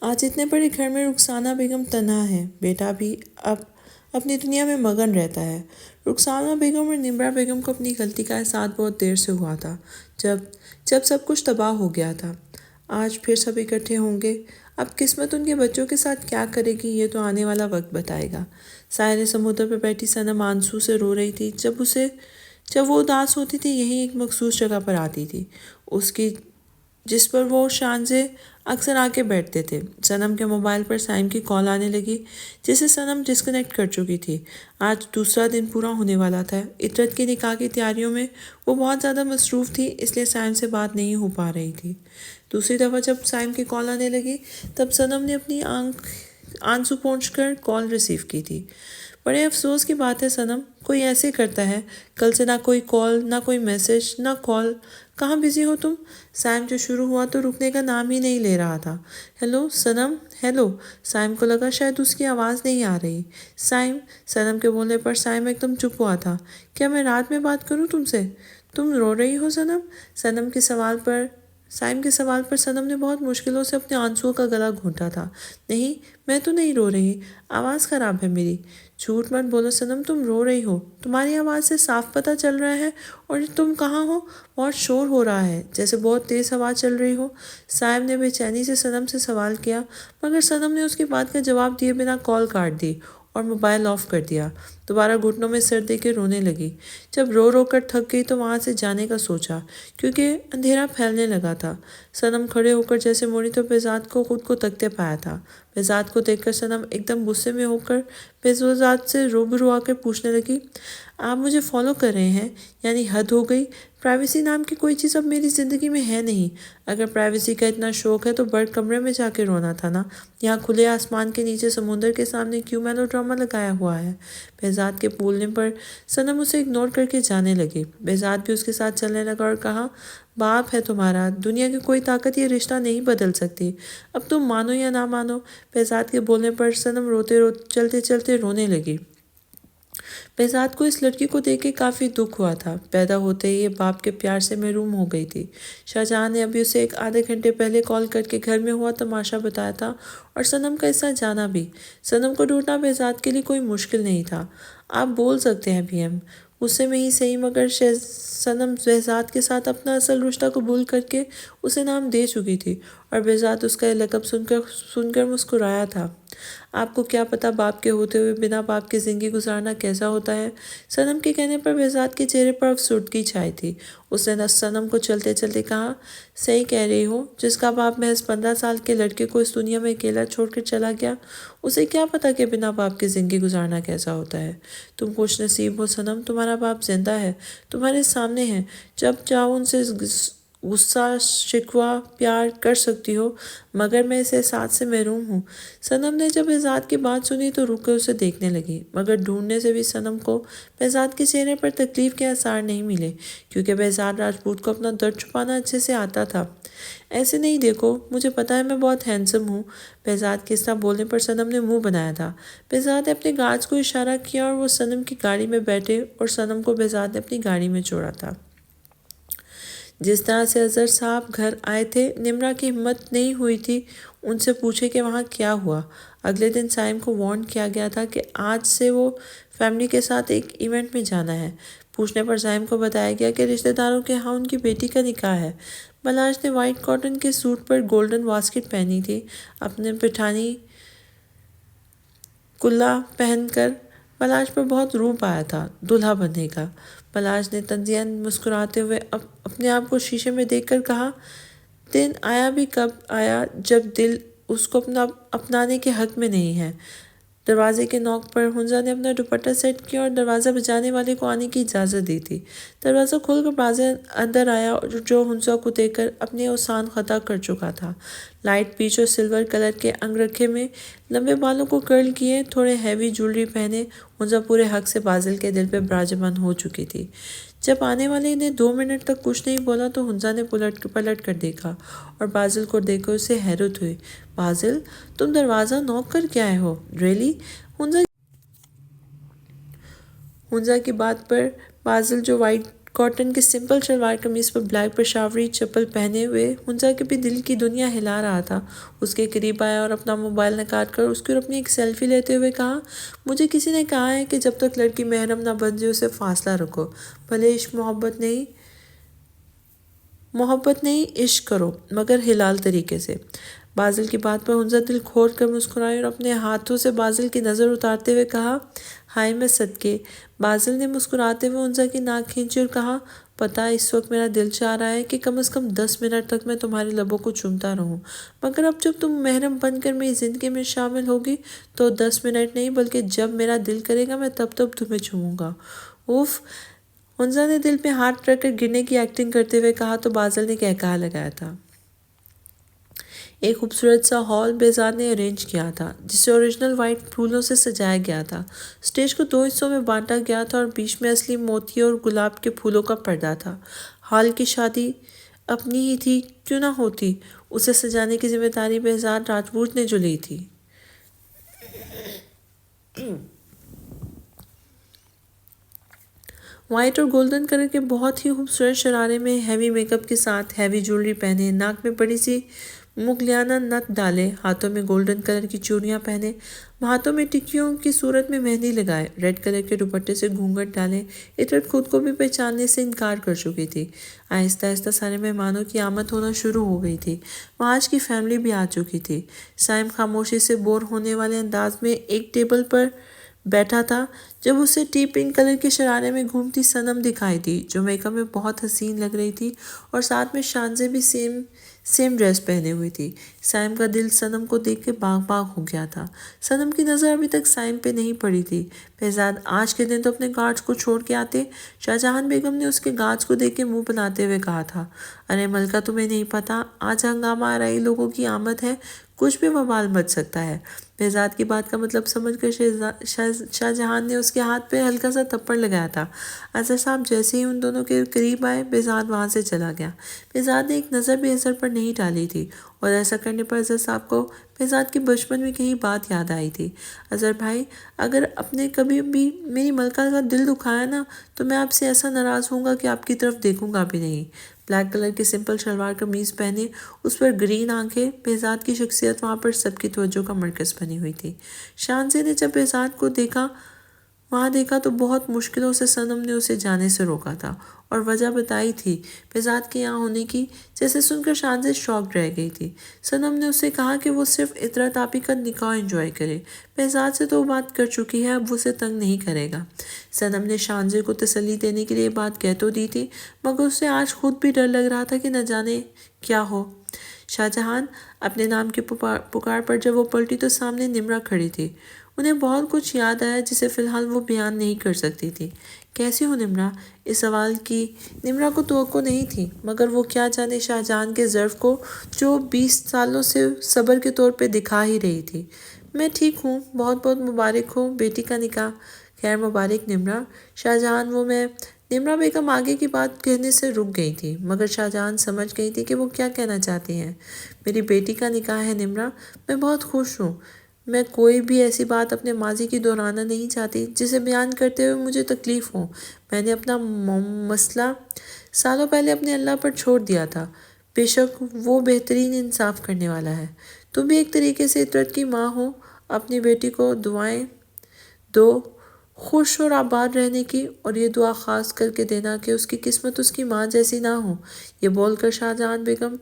آج اتنے بڑے گھر میں رخسانہ بیگم تنہا ہے، بیٹا بھی اب اپنی دنیا میں مگن رہتا ہے۔ رخسانہ بیگم اور نمرا بیگم کو اپنی غلطی کا احساس بہت دیر سے ہوا تھا، جب سب کچھ تباہ ہو گیا تھا۔ آج پھر سب اکٹھے ہوں گے۔ اب قسمت ان کے بچوں کے ساتھ کیا کرے گی یہ تو آنے والا وقت بتائے گا۔ ساحل سمندر پہ بیٹھی صنم آنسو سے رو رہی تھی۔ جب وہ اداس ہوتی تھی یہیں ایک مخصوص جگہ پر آتی تھی، اس کی جس پر وہ شانزے اکثر آ کے بیٹھتے تھے۔ صنم کے موبائل پر سائم کی کال آنے لگی، جسے صنم ڈسکنیکٹ کر چکی تھی۔ آج دوسرا دن پورا ہونے والا تھا۔ عطرت کے نکاح کی تیاریوں میں وہ بہت زیادہ مصروف تھی، اس لیے سائم سے بات نہیں ہو پا رہی تھی۔ دوسری دفعہ جب سائم کی کال آنے لگی تب صنم نے اپنی آنسو پونچھ کر کال ریسیو کی تھی۔ بڑے افسوس کی بات ہے صنم، کوئی ایسے کرتا ہے؟ کل سے نہ کوئی کال، نہ کوئی میسج، نہ کال۔ کہاں بزی ہو تم؟ سائم جو شروع ہوا تو رکنے کا نام ہی نہیں لے رہا تھا۔ ہیلو صنم، ہیلو۔ سائم کو لگا شاید اس کی آواز نہیں آ رہی۔ سائم، صنم کے بولنے پر سائم ایک دم چپ ہوا تھا۔ کیا میں رات میں بات کروں تم سے؟ تم رو رہی ہو صنم؟ سائم کے سوال پر صنم نے بہت مشکلوں سے اپنے آنسوؤں کا گلا گھونٹا تھا۔ نہیں، میں تو نہیں رو رہی، آواز خراب ہے میری۔ جھوٹ مت بولو صنم، تم رو رہی ہو، تمہاری آواز سے صاف پتہ چل رہا ہے۔ اور تم کہاں ہو؟ بہت شور ہو رہا ہے، جیسے بہت تیز ہوا چل رہی ہو۔ سائم نے بے چینی سے صنم سے سوال کیا، مگر صنم نے اس کی بات کا جواب دیے بنا کال کاٹ دی اور موبائل آف کر دیا۔ دوبارہ گھٹنوں میں سر دے کے رونے لگی۔ جب رو رو کر تھک گئی تو وہاں سے جانے کا سوچا، کیونکہ اندھیرا پھیلنے لگا تھا۔ صنم کھڑے ہو کر جیسے مڑی تو بہزاد کو خود کو تکتے پایا تھا۔ بہزاد کو دیکھ کر صنم ایک دم غصے میں ہو کر بہزاد سے روبرو آ کر پوچھنے لگی، آپ مجھے فالو کر رہے ہیں؟ یعنی حد ہو گئی، پرائیویسی نام کی کوئی چیز اب میری زندگی میں ہے نہیں۔ اگر پرائیویسی کا اتنا شوق ہے تو بڑے کمرے میں جا کے رونا تھا نا، یہاں کھلے آسمان کے نیچے سمندر کے سامنے کیوں میلو ڈرامہ لگایا ہوا ہے؟ بہزاد کے بولنے پر صنم اسے اگنور کر کے جانے لگی۔ بہزاد بھی اس کے ساتھ چلنے لگا اور کہا، باپ ہے تمہارا، دنیا کی کوئی طاقت یہ رشتہ نہیں بدل سکتی، اب تم مانو یا نہ مانو۔ بہزاد کے بولنے پر صنم چلتے چلتے رونے لگی۔ بہزاد کو اس لڑکی کو دیکھ کے کافی دکھ ہوا تھا۔ پیدا ہوتے ہی یہ باپ کے پیار سے محروم ہو گئی تھی۔ شاہجہاں نے ابھی اسے ایک آدھے گھنٹے پہلے کال کر کے گھر میں ہوا تماشا بتایا تھا اور صنم کا حصہ جانا بھی۔ صنم کو ڈھونڈنا بہزاد کے لیے کوئی مشکل نہیں تھا۔ آپ بول سکتے ہیں پی ایم، غصے میں ہی صحیح، مگر صنم بہزاد کے ساتھ اپنا اصل رشتہ قبول کر کے اسے نام دے چکی تھی اور بہزاد اس کا یہ لقب سن کر مسکرایا تھا۔ آپ کو کیا پتا باپ کے ہوتے ہوئے بنا باپ کی زندگی گزارنا کیسا ہوتا ہے؟ صنم کے کہنے پر بہزاد کے چہرے پر افسردگی چھائی تھی۔ اس نے صنم کو چلتے چلتے کہا، صحیح کہہ رہی ہو، جس کا باپ محض 15 سال کے لڑکے کو اس دنیا میں اکیلا چھوڑ کر چلا گیا، اسے کیا پتا کہ بنا باپ کی زندگی گزارنا کیسا ہوتا ہے۔ تم خوش نصیب ہو صنم، تمہارا باپ زندہ ہے، تمہارے سامنے ہے، جب چاہو ان سے غصہ، شکوہ، پیار کر سکتی ہو، مگر میں اس احساس سے محروم ہوں۔ صنم نے جب بہزاد کی بات سنی تو رک کر اسے دیکھنے لگی، مگر ڈھونڈنے سے بھی صنم کو بہزاد کے چہرے پر تکلیف کے آثار نہیں ملے، کیونکہ بہزاد راجپوت کو اپنا درد چھپانا اچھے سے آتا تھا۔ ایسے نہیں دیکھو، مجھے پتا ہے میں بہت ہینڈسم ہوں۔ بہزاد کے اس طرح بولنے پر صنم نے منہ بنایا تھا۔ بہزاد نے اپنے گارڈز کو اشارہ کیا اور وہ صنم کی گاڑی میں بیٹھے اور صنم کو بہزاد نے اپنی گاڑی میں چھوڑا تھا۔ جس طرح سے اظہر صاحب گھر آئے تھے، نمرا کی ہمت نہیں ہوئی تھی ان سے پوچھے کہ وہاں کیا ہوا۔ اگلے دن سائم کو وارن کیا گیا تھا کہ آج سے وہ فیملی کے ساتھ ایک ایونٹ میں جانا ہے۔ پوچھنے پر سائم کو بتایا گیا کہ رشتہ داروں کے ہاں ان کی بیٹی کا نکاح ہے۔ بلاش نے وائٹ کاٹن کے سوٹ پر گولڈن واسکٹ پہنی تھی، اپنے پٹھانی کلا پہن کر بلاش پر بہت روپ آیا تھا دلہا بننے کا۔ بلاش نے تنزیہاً مسکراتے ہوئے اپنے آپ کو شیشے میں دیکھ کر کہا، دن آیا بھی کب آیا جب دل اس کو اپنانے کے حق میں نہیں ہے۔ دروازے کے نوک پر ہنزا نے اپنا دوپٹہ سیٹ کیا اور دروازہ بجانے والے کو آنے کی اجازت دی تھی۔ دروازہ کھول کر بازے اندر آیا جو ہنزا کو دیکھ کر اپنے اوسان خطا کر چکا تھا۔ لائٹ پیچ اور سلور کلر کے انگرکھے میں لمبے بالوں کو کرل کیے، تھوڑے ہیوی جولری پہنے، ہنزا پورے حق سے بازل کے دل پہ براجمان ہو چکی تھی۔ جب آنے والے نے 2 منٹ تک کچھ نہیں بولا تو ہنزا نے پلٹ کر دیکھا اور بازل کو دیکھ کر اسے حیرت ہوئی۔ بازل، تم دروازہ نوک کر کے آئے ہو؟ ریلی؟ ہنزا کی بات پر بازل جو وائٹ کاٹن کے سمپل شلوار قمیص پر بلیک پشاوری چپل پہنے ہوئے ہنزا کے بھی دل کی دنیا ہلا رہا تھا۔ اس کے قریب آیا اور اپنا موبائل نکال کر اس کی اور اپنی ایک سیلفی لیتے ہوئے کہا، مجھے کسی نے کہا ہے کہ جب تک لڑکی محرم نہ بن جائے اسے فاصلہ رکھو، بھلے عشق محبت نہیں عشق کرو مگر حلال طریقے سے۔ بازل کی بات پر ہنزا دل کھول کر مسکرائی اور اپنے ہاتھوں سے بازل کی نظر اتارتے ہوئے کہا، ہائے میں صدقے۔ بازل نے مسکراتے ہوئے ہنزا کی ناک کھینچی اور کہا، پتہ اس وقت میرا دل چاہ رہا ہے کہ کم از کم 10 منٹ تک میں تمہارے لبوں کو چومتا رہوں، مگر اب جب تم محرم بن کر میری زندگی میں شامل ہوگی تو 10 منٹ نہیں بلکہ جب میرا دل کرے گا میں تب تمہیں چوموں گا۔ اوف! ہنزا نے دل پہ ہاتھ رکھ کر گرنے کی ایکٹنگ کرتے ہوئے کہا تو بازل نے قہقہہ لگایا تھا۔ ایک خوبصورت سا ہال بہزاد نے ارینج کیا تھا جسے اوریجنل وائٹ پھولوں سے سجایا گیا تھا۔ اسٹیج کو 2 حصوں میں بانٹا گیا تھا اور بیچ میں اصلی موتی اور گلاب کے پھولوں کا پردہ تھا۔ ہال کی شادی اپنی ہی تھی کیوں نہ ہوتی، اسے سجانے کی ذمہ داری بہزاد راجپوت نے جو لی تھی۔ وائٹ اور گولڈن کلر کے بہت ہی خوبصورت شرارے میں ہیوی میک اپ کے ساتھ ہیوی جیولری پہنے، ناک میں بڑی سی مغلیانہ نتھ ڈالے، ہاتھوں میں گولڈن کلر کی چوڑیاں پہنے، ہاتھوں میں ٹکیوں کی صورت میں مہندی لگائے، ریڈ کلر کے دوپٹے سے گھونگھٹ ڈالے، عطرت خود کو بھی پہچاننے سے انکار کر چکی تھی۔ آہستہ آہستہ سارے مہمانوں کی آمد ہونا شروع ہو گئی تھی۔ معاذ کی فیملی بھی آ چکی تھی۔ سائم خاموشی سے بور ہونے والے انداز میں ایک ٹیبل پر بیٹھا تھا جب اسے ٹی پنک کلر کے شرارے میں گھومتی صنم دکھائی دی جو میک اپ میں بہت حسین لگ رہی تھی اور ساتھ میں شانزے بھی سیم ڈریس پہنے ہوئی تھی۔ سائم کا دل صنم کو دیکھ کے باغ باغ ہو گیا تھا۔ صنم کی نظر ابھی تک سائم پہ نہیں پڑی تھی۔ بہزاد آج کے دن تو اپنے گارڈز کو چھوڑ کے آتے۔ شاہجہان بیگم نے اس کے گارڈز کو دیکھ کے منہ بناتے ہوئے کہا تھا، ارے ملکہ تمہیں نہیں پتا آج ہنگامہ آرائی لوگوں کی آمد ہے، کچھ بھی وبال مچ سکتا ہے۔ بہزاد کی بات کا مطلب سمجھ کر شاہجہان نے اس کے ہاتھ پہ ہلکا سا تھپڑ لگایا تھا۔ اظہر صاحب جیسے ہی ان دونوں کے قریب آئے بہزاد وہاں سے چلا گیا۔ بہزاد نے ایک نظر بھی اظہر پر نہیں ڈالی تھی اور ایسا کرنے پر اظہر صاحب کو بہزاد کی بچپن میں کہیں بات یاد آئی تھی۔ اظہر بھائی، اگر آپ نے کبھی بھی میری ملکہ کا دل دکھایا نا تو میں آپ سے ایسا ناراض ہوں گا کہ آپ کی طرف دیکھوں گا بھی نہیں۔ بلیک کلر کی سمپل شلوار قمیض پہنے، اس پر گرین آنکھیں، بہزاد کی شخصیت وہاں پر سب کی توجہ کا مرکز بنی ہوئی تھی۔ شانزے نے جب بہزاد کو وہاں دیکھا تو بہت مشکلوں سے صنم نے اسے جانے سے روکا تھا اور وجہ بتائی تھی بہزاد کے یہاں ہونے کی، جیسے سن کر شانزے شاکڈ رہ گئی تھی۔ صنم نے اسے کہا کہ وہ صرف عطرت آپی کا نکاح انجوائے کرے، بہزاد سے تو وہ بات کر چکی ہے، اب وہ اسے تنگ نہیں کرے گا۔ صنم نے شانزے کو تسلی دینے کے لیے بات کہہ تو دی تھی مگر اسے آج خود بھی ڈر لگ رہا تھا کہ نہ جانے کیا ہو۔ شاہجہان اپنے نام کی پکار پر جب وہ پلٹی تو سامنے نمرا کھڑی تھی۔ انہیں بہت کچھ یاد آیا جسے فی الحال وہ بیان نہیں کر سکتی تھی۔ کیسی ہو نمرا؟ اس سوال کی نمرا کو توقع نہیں تھی مگر وہ کیا جانے شاہجہان کے ظرف کو جو 20 سالوں سے صبر کے طور پہ دکھا ہی رہی تھی۔ میں ٹھیک ہوں، بہت بہت مبارک ہو بیٹی کا نکاح۔ خیر مبارک نمرا۔ شاہجہان نمرا بیگم آگے کی بات کہنے سے رک گئی تھی مگر شاہجہان سمجھ گئی تھی کہ وہ کیا کہنا چاہتی ہیں۔ میری بیٹی کا نکاح ہے نمرا، میں بہت خوش ہوں۔ میں کوئی بھی ایسی بات اپنے ماضی کی دہرانا نہیں چاہتی جسے بیان کرتے ہوئے مجھے تکلیف ہو۔ میں نے اپنا مسئلہ سالوں پہلے اپنے اللہ پر چھوڑ دیا تھا، بے شک وہ بہترین انصاف کرنے والا ہے۔ تم بھی ایک طریقے سے عطرت کی ماں ہو، اپنی بیٹی کو دعائیں دو خوش اور آباد رہنے کی، اور یہ دعا خاص کر کے دینا کہ اس کی قسمت اس کی ماں جیسی نہ ہو۔ یہ بول کر شاہجہان بیگم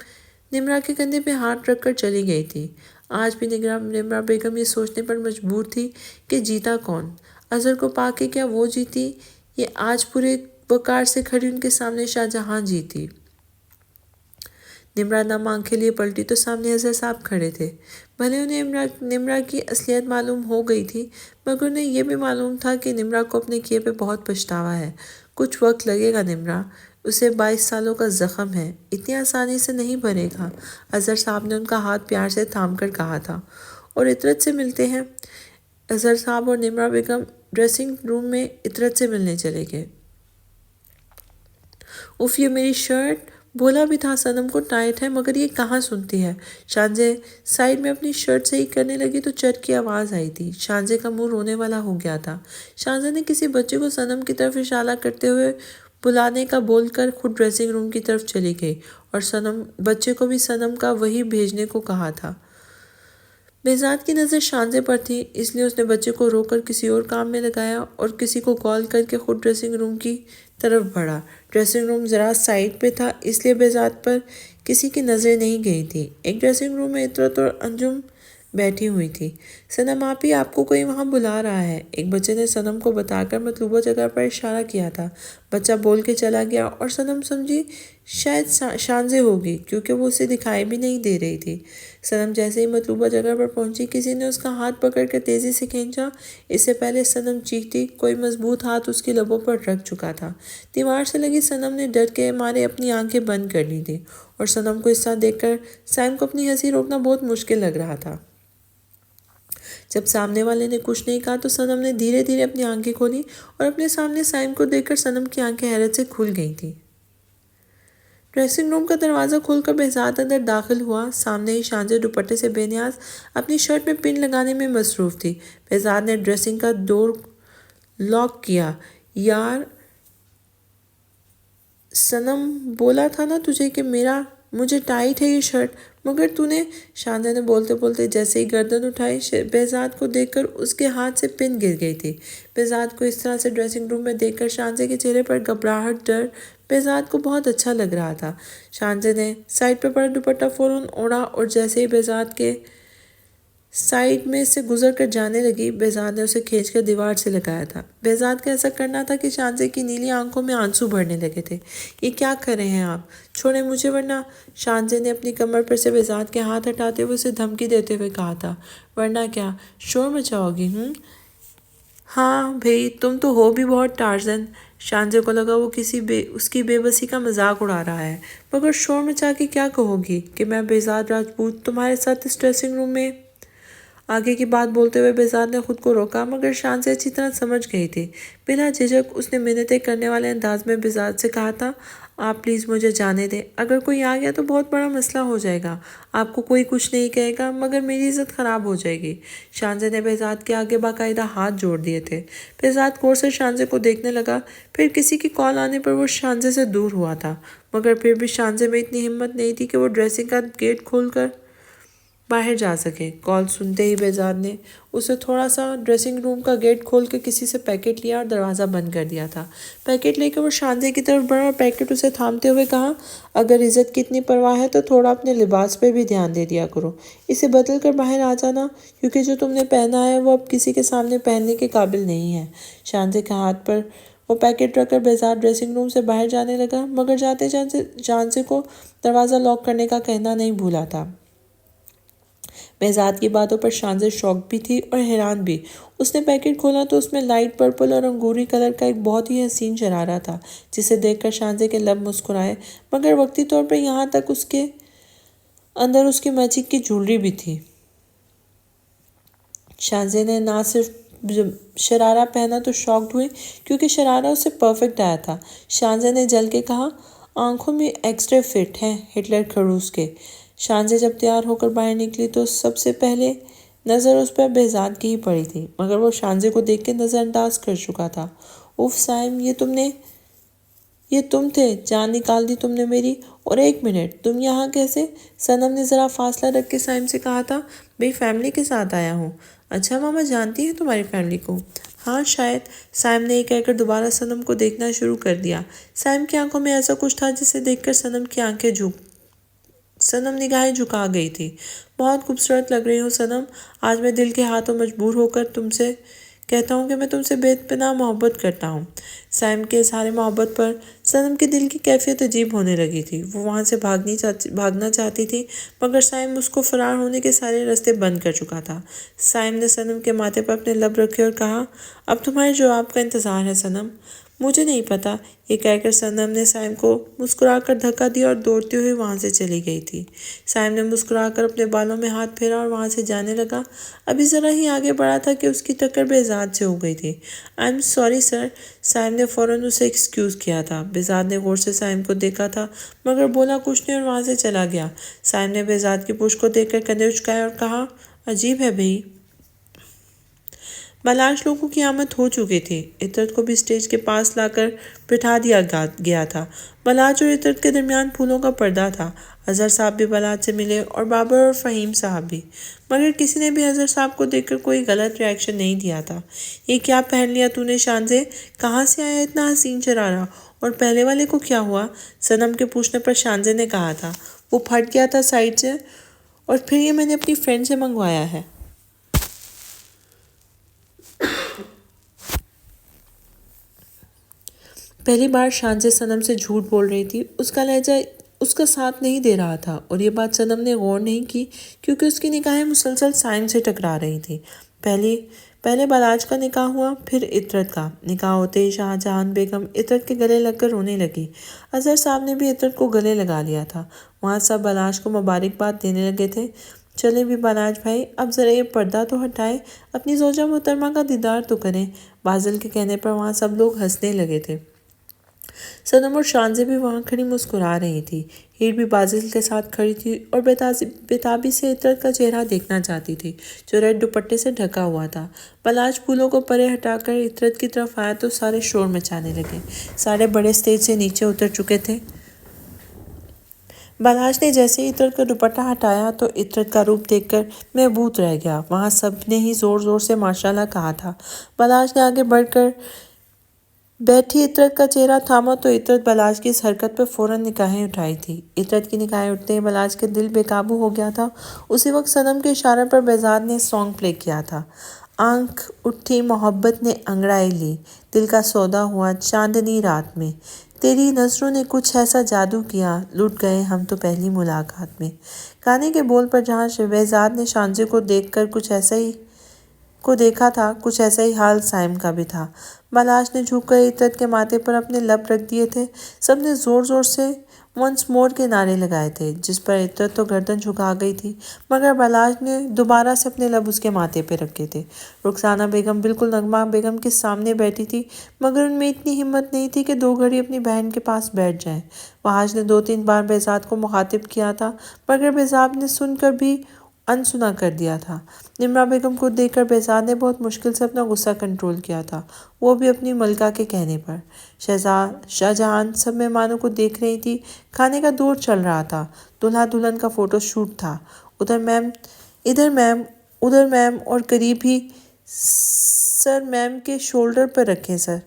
نمرا کے کندھے پہ ہاتھ رکھ کر چلی گئی تھی۔ آج بھی نمرا بیگم یہ سوچنے پر مجبور تھی کہ جیتا کون؟ اظہر کو پا کے کیا وہ جیتی؟ یہ آج پورے وقار سے کھڑی ان کے سامنے شاہجہان جیتی۔ نمرا نم آنکھیں لیے پلٹی تو سامنے اظہر صاحب کھڑے تھے۔ بھلے انہیں نمرا کی اصلیت معلوم ہو گئی تھی مگر انہیں یہ بھی معلوم تھا کہ نمرا کو اپنے کیے پہ بہت پچھتاوا ہے۔ کچھ وقت لگے گا نمرا، اسے 22 سالوں کا زخم ہے، اتنی آسانی سے نہیں بھرے گا۔ اظہر صاحب نے ان کا ہاتھ پیار سے تھام کر کہا تھا۔ اور عطرت سے ملتے ہیں۔ اظہر صاحب اور نمرا بیگم ڈریسنگ روم میں عطرت سے ملنے چلے گئے۔ اف یہ میری شرٹ، بولا بھی تھا صنم کو ٹائٹ ہے مگر یہ کہاں سنتی ہے۔ شانزے سائڈ میں اپنی شرٹ صحیح کرنے لگی تو چٹ کی آواز آئی تھی۔ شانزے کا منہ رونے والا ہو گیا تھا۔ شانزے نے کسی بچے کو صنم کی طرف اشارہ کرتے ہوئے بلانے کا بول کر خود ڈریسنگ روم کی طرف چلی گئی اور بچے کو بھی صنم کا وہی بھیجنے کو کہا تھا۔ بہزاد کی نظر شانزے پر تھی، اس لیے اس نے بچے کو روک کر کسی اور کام میں لگایا اور کسی کو کال کر کے خود ڈریسنگ روم کی طرف بڑھا۔ ڈریسنگ روم ذرا سائڈ پہ تھا، اس لیے بہزاد پر کسی کی نظریں نہیں گئی تھی۔ ایک ڈریسنگ روم میں عطرت اور انجم بیٹھی ہوئی تھی۔ صنم آپی، آپ کو کوئی وہاں بلا رہا ہے، ایک بچے نے صنم کو بتا کر مطلوبہ جگہ پر اشارہ کیا تھا۔ بچہ بول کے چلا گیا اور صنم سمجھی شاید شانزے ہوگی، کیونکہ وہ اسے دکھائی بھی نہیں دے رہی تھی۔ صنم جیسے ہی مطلوبہ جگہ پر پہنچی، کسی نے اس کا ہاتھ پکڑ کر تیزی سے کھینچا۔ اس سے پہلے صنم چیختی، کوئی مضبوط ہاتھ اس کی لبوں پر رکھ چکا تھا۔ دیوار سے لگی صنم نے ڈر کے مارے اپنی آنکھیں بند کر لی تھیں اور صنم کو اس طرح دیکھ کر سائم کو اپنی ہنسی روکنا بہت مشکل لگ رہا تھا۔ جب سامنے والے نے کچھ نہیں کہا تو صنم نے دھیرے دھیرے اپنی آنکھیں کھولی اور اپنے سامنے سائم کو دیکھ کر صنم کی آنکھیں حیرت سے کھل گئی تھیں۔ ڈریسنگ روم کا دروازہ کھول کر بہزاد اندر داخل ہوا۔ سامنے ہی شانزے دوپٹے سے بے نیاز اپنی شرٹ میں پن لگانے میں مصروف تھی۔ بہزاد نے ڈریسنگ کا ڈور لاک کیا۔ یار صنم، بولا تھا نا تجھے کہ مجھے ٹائٹ ہے یہ شرٹ، مگر تو نے، شانزے نے بولتے بولتے جیسے ہی گردن اٹھائی، بہزاد کو دیکھ کر اس کے ہاتھ سے پن گر گئی تھی۔ بہزاد کو اس طرح سے ڈریسنگ روم میں دیکھ کر شانزے کے چہرے پر گھبراہٹ، ڈر بہزاد کو بہت اچھا لگ رہا تھا۔ شانزے نے سائڈ پر پڑا دوپٹہ فوراً اوڑھا اور جیسے ہی بہزاد کے سائڈ میں سے گزر کر جانے لگی، بہزاد نے اسے کھینچ کر دیوار سے لگایا تھا۔ بہزاد کا ایسا کرنا تھا کہ شانزے کی نیلی آنکھوں میں آنسو بھرنے لگے تھے۔ یہ کیا کر رہے ہیں آپ؟ چھوڑیں مجھے ورنہ، شانزے نے اپنی کمر پر سے بہزاد کے ہاتھ ہٹاتے ہوئے اسے دھمکی دیتے ہوئے کہا تھا۔ ورنہ کیا، شور مچاؤ گی؟ ہاں بھئی، تم تو ہو بھی بہت ٹارزن۔ شانزے کو لگا وہ اس کی بے بسی کا مذاق اڑا رہا ہے۔ مگر شور مچا کے کیا کہو گی کہ میں بہزاد راجپوت تمہارے ساتھ اس ڈریسنگ روم میں؟ آگے کی بات بولتے ہوئے بہزاد نے خود کو روکا، مگر شانزے اچھی طرح سمجھ گئی تھی۔ بلا جھجک اس نے منتیں کرنے والے انداز میں بہزاد سے کہا تھا، آپ پلیز مجھے جانے دیں، اگر کوئی آ گیا تو بہت بڑا مسئلہ ہو جائے گا۔ آپ کو کوئی کچھ نہیں کہے گا، مگر میری عزت خراب ہو جائے گی۔ شانزے نے بہزاد کے آگے باقاعدہ ہاتھ جوڑ دیے تھے۔ بہزاد غور سے شانزے کو دیکھنے لگا، پھر کسی کی کال آنے پر وہ شانزے سے دور ہوا تھا، مگر پھر بھی شانزے میں اتنی ہمت نہیں تھی کہ وہ ڈریسنگ کا گیٹ کھول کر باہر جا سکے۔ کال سنتے ہی بہزاد نے اسے تھوڑا سا ڈریسنگ روم کا گیٹ کھول کے کسی سے پیکٹ لیا اور دروازہ بند کر دیا تھا۔ پیکٹ لے کے وہ شانزے کی طرف بڑھا اور پیکٹ اسے تھامتے ہوئے کہا، اگر عزت کی اتنی پرواہ ہے تو تھوڑا اپنے لباس پہ بھی دھیان دے دیا کرو، اسے بدل کر باہر آ جانا، کیونکہ جو تم نے پہنا ہے وہ اب کسی کے سامنے پہننے کے قابل نہیں ہے۔ شانزے کے ہاتھ پر وہ پیکٹ رکھ کر بہزاد ڈریسنگ روم سے باہر جانے لگا، مگر جاتے جاتے شانزے کو دروازہ لاک کرنے کا کہنا نہیں بھولا تھا۔ بہزاد کی باتوں پر شانزے شاک بھی تھی اور حیران بھی۔ اس نے پیکٹ کھولا تو اس میں لائٹ پرپل اور انگوری کلر کا ایک بہت ہی حسین شرارہ تھا، جسے دیکھ کر شانزے کے لب مسکرائے، مگر وقتی طور پر یہاں تک اس کے اندر اس کی میچنگ کی جولری بھی تھی۔ شانزے نے نہ صرف شرارہ پہنا تو شاکڈ ہوئی، کیونکہ شرارہ اسے پرفیکٹ آیا تھا۔ شانزے نے جل کے کہا، آنکھوں میں ایکسٹرا فٹ ہیں ہٹلر خروس کے۔ شانزے جب تیار ہو کر باہر نکلی تو سب سے پہلے نظر اس پر بہزاد کی ہی پڑی تھی، مگر وہ شانزے کو دیکھ کے نظر انداز کر چکا تھا۔ اوف سائم، یہ تم تھے، جان نکال دی تم نے میری۔ اور ایک منٹ، تم یہاں کیسے؟ صنم نے ذرا فاصلہ رکھ کے سائم سے کہا تھا، بھئی فیملی کے ساتھ آیا ہوں۔ اچھا ماما جانتی ہیں تمہاری فیملی کو؟ ہاں شاید، سائم نے یہ کہہ کر دوبارہ صنم کو دیکھنا شروع کر دیا۔ سائم کی آنکھوں میں ایسا کچھ تھا جسے دیکھ کر صنم نگاہیں جھکا گئی تھی۔ بہت خوبصورت لگ رہی ہوں صنم، آج میں دل کے ہاتھوں مجبور ہو کر تم سے کہتا ہوں کہ میں تم سے بے پناہ محبت کرتا ہوں۔ سائم کے اظہار محبت پر صنم کے دل کی کیفیت عجیب ہونے لگی تھی۔ وہ وہاں سے بھاگنا چاہتی تھی، مگر سائم اس کو فرار ہونے کے سارے راستے بند کر چکا تھا۔ سائم نے صنم کے ماتھے پر اپنے لب رکھے اور کہا، اب تمہارے جواب کا انتظار ہے صنم۔ مجھے نہیں پتا، یہ کہہ کر صنم نے سائم کو مسکرا کر دھکا دیا اور دوڑتی ہوئی وہاں سے چلی گئی تھی۔ سائم نے مسکرا کر اپنے بالوں میں ہاتھ پھیرا اور وہاں سے جانے لگا۔ ابھی ذرا ہی آگے بڑھا تھا کہ اس کی ٹکر بہزاد سے ہو گئی تھی۔ آئی ایم سوری سر، سائم نے فوراً اسے ایکسکیوز کیا تھا۔ بہزاد نے غور سے سائم کو دیکھا تھا، مگر بولا کچھ نہیں اور وہاں سے چلا گیا۔ سائم نے بہزاد کی پشت کو دیکھ کر کندھے اچکائے اور کہا، عجیب ہے بھئی۔ بلاش لوگوں کی آمد ہو چکے تھے۔ عطرت کو بھی اسٹیج کے پاس لا کر بٹھا دیا گیا تھا۔ بلاش اور عطرت کے درمیان پھولوں کا پردہ تھا۔ اظہر صاحب بھی بلاش سے ملے اور بابر اور فہیم صاحب بھی، مگر کسی نے بھی اظہر صاحب کو دیکھ کر کوئی غلط ری ایکشن نہیں دیا تھا۔ یہ کیا پہن لیا تو نے شانزے؟ کہاں سے آیا اتنا حسین شرارہ؟ اور پہلے والے کو کیا ہوا؟ صنم کے پوچھنے پر شانزے نے کہا تھا، وہ پھٹ گیا تھا سائڈ سے، اور پھر یہ میں نے اپنی فرینڈ سے منگوایا ہے۔ پہلی بار شانزے صنم سے جھوٹ بول رہی تھی۔ اس کا لہجہ اس کا ساتھ نہیں دے رہا تھا، اور یہ بات صنم نے غور نہیں کی کیونکہ اس کی نگاہیں مسلسل سائم سے ٹکرا رہی تھیں۔ پہلے بلاج کا نکاح ہوا، پھر عطرت کا۔ نکاح ہوتے ہی شاہجہان بیگم عطرت کے گلے لگ کر رونے لگی۔ اظہر صاحب نے بھی عطرت کو گلے لگا لیا تھا۔ وہاں سب بلاج کو مبارکباد دینے لگے تھے۔ چلیں بھی بلاج بھائی، اب ذرا یہ پردہ تو ہٹائیں، اپنی زوجہ محترمہ کا دیدار تو کریں۔ بازل کے کہنے پر وہاں سب لوگ ہنسنے لگے تھے۔ صنم اور شانزے بھی وہاں کھڑی مسکرا رہی تھی۔ ہیر بھی بازل کے ساتھ کھڑی تھی اور بےتابی سے عطرت کا چہرہ دیکھنا چاہتی تھی جو ریڈ دوپٹے سے ڈھکا ہوا تھا۔ بلاج پھولوں کو پرے ہٹا کر عطرت کی طرف آیا تو سارے شور مچانے لگے۔ سارے بڑے اسٹیج سے نیچے اتر چکے تھے۔ بلاج نے جیسے ہی عطرت کا دوپٹہ ہٹایا تو عطرت کا روپ دیکھ کر محبوط رہ گیا۔ وہاں سب نے ہی زور زور سے ماشاءاللہ کہا تھا۔ بلاج نے آگے بڑھ کر بیٹھی عطرت کا چہرہ تھاما تو عطرت بلاج کی اس حرکت پر فوراً نگاہیں اٹھائی تھی۔ عطرت کی نگاہیں اٹھتے ہی بلاج کے دل بے قابو ہو گیا تھا۔ اسی وقت صنم کے اشارے پر بہزاد نے سانگ پلے کیا تھا۔ آنکھ اٹھی محبت نے انگڑائی لی، دل کا سودا ہوا چاندنی رات میں، تیری نظروں نے کچھ ایسا جادو کیا، لٹ گئے ہم تو پہلی ملاقات میں۔ گانے کے بول پر جہاں بہزاد نے شانزے کو دیکھا تھا، کچھ ایسا ہی حال سائم کا بھی تھا۔ بلاج نے جھک کر عطرت کے ماتھے پر اپنے لب رکھ دیے تھے۔ سب نے زور زور سے ونس مور کے نعرے لگائے تھے، جس پر عطرت تو گردن جھکا گئی تھی، مگر بلاج نے دوبارہ سے اپنے لب اس کے ماتھے پہ رکھے تھے۔ رخسانہ بیگم بالکل نغمہ بیگم کے سامنے بیٹھی تھی، مگر ان میں اتنی ہمت نہیں تھی کہ 2 گھڑی اپنی بہن کے پاس بیٹھ جائیں۔ وحاج نے 2-3 بار بہزاد کو مخاطب کیا تھا، مگر بہزاد نے سن کر بھی انسنا کر دیا تھا۔ نمرا بیگم کو دیکھ کر بہزاد نے بہت مشکل سے اپنا غصہ کنٹرول کیا تھا، وہ بھی اپنی ملکہ کے کہنے پر۔ شاہجہان سب مہمانوں کو دیکھ رہی تھی۔ کھانے کا دور چل رہا تھا، دلہا دلہن کا فوٹو شوٹ تھا۔ ادھر میم اور قریب ہی سر میم کے شولڈر پر رکھیں سر۔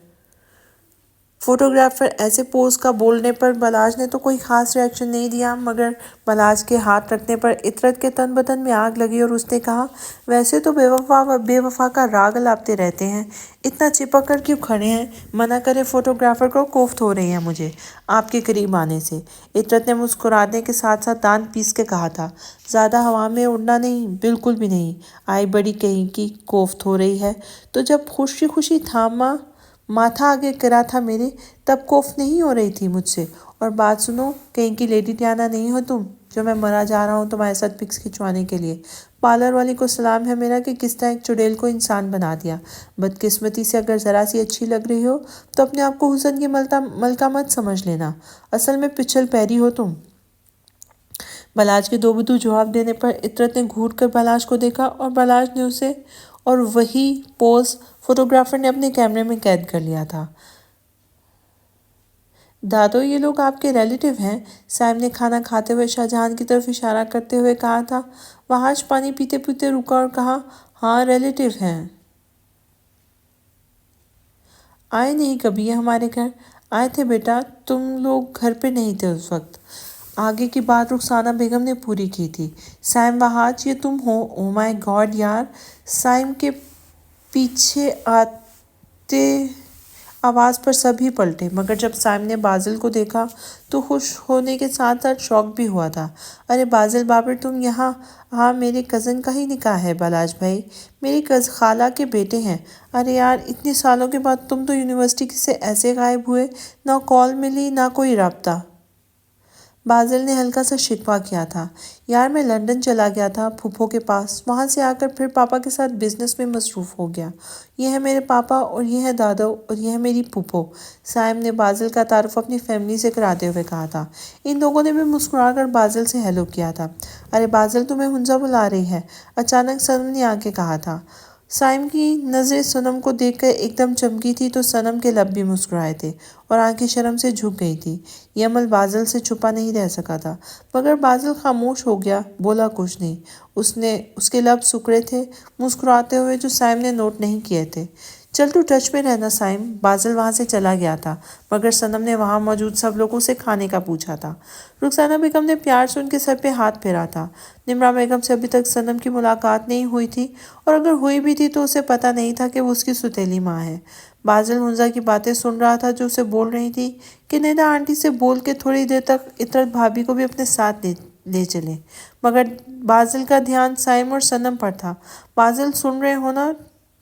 فوٹوگرافر ایسے پوز کا بولنے پر بلاج نے تو کوئی خاص ری ایکشن نہیں دیا، مگر بلاج کے ہاتھ رکھنے پر عطرت کے تن بدن میں آگ لگی اور اس نے کہا، ویسے تو بے وفا کا راگ الاپتے رہتے ہیں، اتنا چپک کر کیوں کھڑے ہیں؟ منع کرے فوٹوگرافر کو، کوفت ہو رہی ہے مجھے آپ کے قریب آنے سے۔ عطرت نے مسکرانے کے ساتھ ساتھ دانت پیس کے کہا تھا، زیادہ ہوا میں اڑنا نہیں، بالکل بھی نہیں۔ آئی بڑی کہیں کی کوفت ہو رہی ہے، تو جب خوشی خوشی ماتھا آگے کرا تھا میرے، تب کوفت نہیں ہو رہی تھی مجھ سے۔ اور بات سنو، کہیں کی لیڈی ڈیانا نہیں ہو تم، جو میں مرا جا رہا ہوں تمہارے ساتھ پکس کھنچوانے کے لیے۔ پارلر والی کو سلام ہے میرا کہ کس طرح ایک چڑیل کو انسان بنا دیا۔ بدقسمتی سے اگر ذرا سی اچھی لگ رہی ہو تو اپنے آپ کو حسن کی ملکہ مت سمجھ لینا، اصل میں پچھل پیری ہو تم۔ بلاج کے دو بدو جواب دینے پر عطرت نے گھور کر بلاج کو دیکھا اور بلاج نے اسے، اور وہی پوز فوٹوگرافر نے اپنے کیمرے میں قید کر لیا تھا۔ دادو، یہ لوگ آپ کے ریلیٹیو ہیں؟ سائم نے کھانا کھاتے ہوئے شاہجہان کی طرف اشارہ کرتے ہوئے کہا تھا۔ وحاج پانی پیتے پیتے رکا اور کہا، ہاں ریلیٹیو ہیں۔ آئے نہیں کبھی یہ ہمارے گھر؟ آئے تھے بیٹا، تم لوگ گھر پہ نہیں تھے اس وقت۔ آگے کی بات رخسانہ بیگم نے پوری کی تھی۔ سائم، وحاج یہ تم ہو؟ او مائی گاڈ یار! سائم کے پیچھے آتے آواز پر سب ہی پلٹے، مگر جب سائم نے بازل کو دیکھا تو خوش ہونے کے ساتھ ساتھ شاک بھی ہوا تھا۔ ارے بازل بابر، تم یہاں؟ ہاں، میرے کزن کا ہی نکاح ہے بلاج بھائی، میری خالہ کے بیٹے ہیں۔ ارے یار، اتنے سالوں کے بعد تم تو یونیورسٹی سے ایسے غائب ہوئے، نہ کال ملی نہ کوئی رابطہ۔ بازل نے ہلکا سا شکوہ کیا تھا، یار میں لندن چلا گیا تھا پھوپھو کے پاس، وہاں سے آ کر پھر پاپا کے ساتھ بزنس میں مصروف ہو گیا۔ یہ ہے میرے پاپا اور یہ ہے دادو اور یہ ہے میری پھوپھو۔ سائم نے بازل کا تعارف اپنی فیملی سے کراتے ہوئے کہا تھا۔ ان لوگوں نے بھی مسکرا کر بازل سے ہیلو کیا تھا۔ ارے بازل، تمہیں ہنزہ بلا رہی ہے، اچانک صنم نے آ کے کہا تھا۔ سائم کی نظریں صنم کو دیکھ کر ایک دم چمکی تھی تو صنم کے لب بھی مسکرائے تھے اور آنکھیں شرم سے جھک گئی تھی۔ یہ عمل بازل سے چھپا نہیں رہ سکا تھا، مگر بازل خاموش ہو گیا، بولا کچھ نہیں۔ اس کے لب سکڑے تھے مسکراتے ہوئے، جو سائم نے نوٹ نہیں کیے تھے۔ چل تو ٹچ میں رہنا سائم۔ بازل وہاں سے چلا گیا تھا، مگر صنم نے وہاں موجود سب لوگوں سے کھانے کا پوچھا تھا۔ رخسانہ بیگم نے پیار سے ان کے سر پہ ہاتھ پھیرا تھا۔ نمرا بیگم سے ابھی تک صنم کی ملاقات نہیں ہوئی تھی، اور اگر ہوئی بھی تھی تو اسے پتہ نہیں تھا کہ وہ اس کی ستیلی ماں ہے۔ بازل حنزہ کی باتیں سن رہا تھا جو اسے بول رہی تھی کہ نینا آنٹی سے بول کے تھوڑی دیر تک عطرت بھابھی کو بھی اپنے ساتھ لے چلیں، مگر بازل کا دھیان سائم اور صنم پر تھا۔ بازل سن رہے ہو نا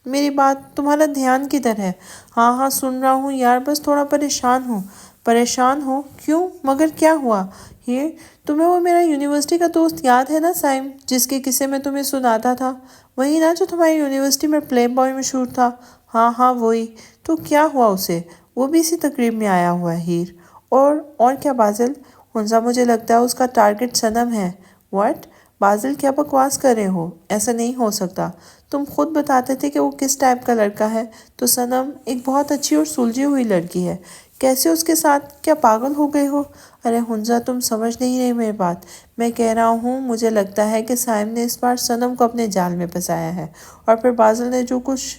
میری بات؟ تمہارا دھیان کدھر ہے؟ ہاں ہاں سن رہا ہوں یار، بس تھوڑا پریشان ہوں۔ پریشان ہو؟ کیوں؟ مگر کیا ہوا؟ یہ تمہیں وہ میرا یونیورسٹی کا دوست یاد ہے نا سائم، جس کے قصے میں تمہیں سناتا تھا؟ وہی نا جو تمہاری یونیورسٹی میں پلے بوائے مشہور تھا؟ ہاں ہاں وہی۔ تو کیا ہوا اسے؟ وہ بھی اسی تقریب میں آیا ہوا ہے ہیر۔ اور کیا بازل؟ حنزہ مجھے لگتا ہے اس کا ٹارگٹ صنم ہے۔ واٹ؟ بازل کیا بکواس کر رہے ہو؟ ایسا نہیں ہو سکتا۔ تم خود بتاتے تھے کہ وہ کس ٹائپ کا لڑکا ہے۔ تو صنم ایک بہت اچھی اور سلجھی ہوئی لڑکی ہے، کیسے اس کے ساتھ؟ کیا پاگل ہو گئے ہو؟ ارے حنزہ تم سمجھ نہیں رہے میری بات۔ میں کہہ رہا ہوں مجھے لگتا ہے کہ سائم نے اس بار صنم کو اپنے جال میں پھنسایا ہے، اور پھر بازل نے جو کچھ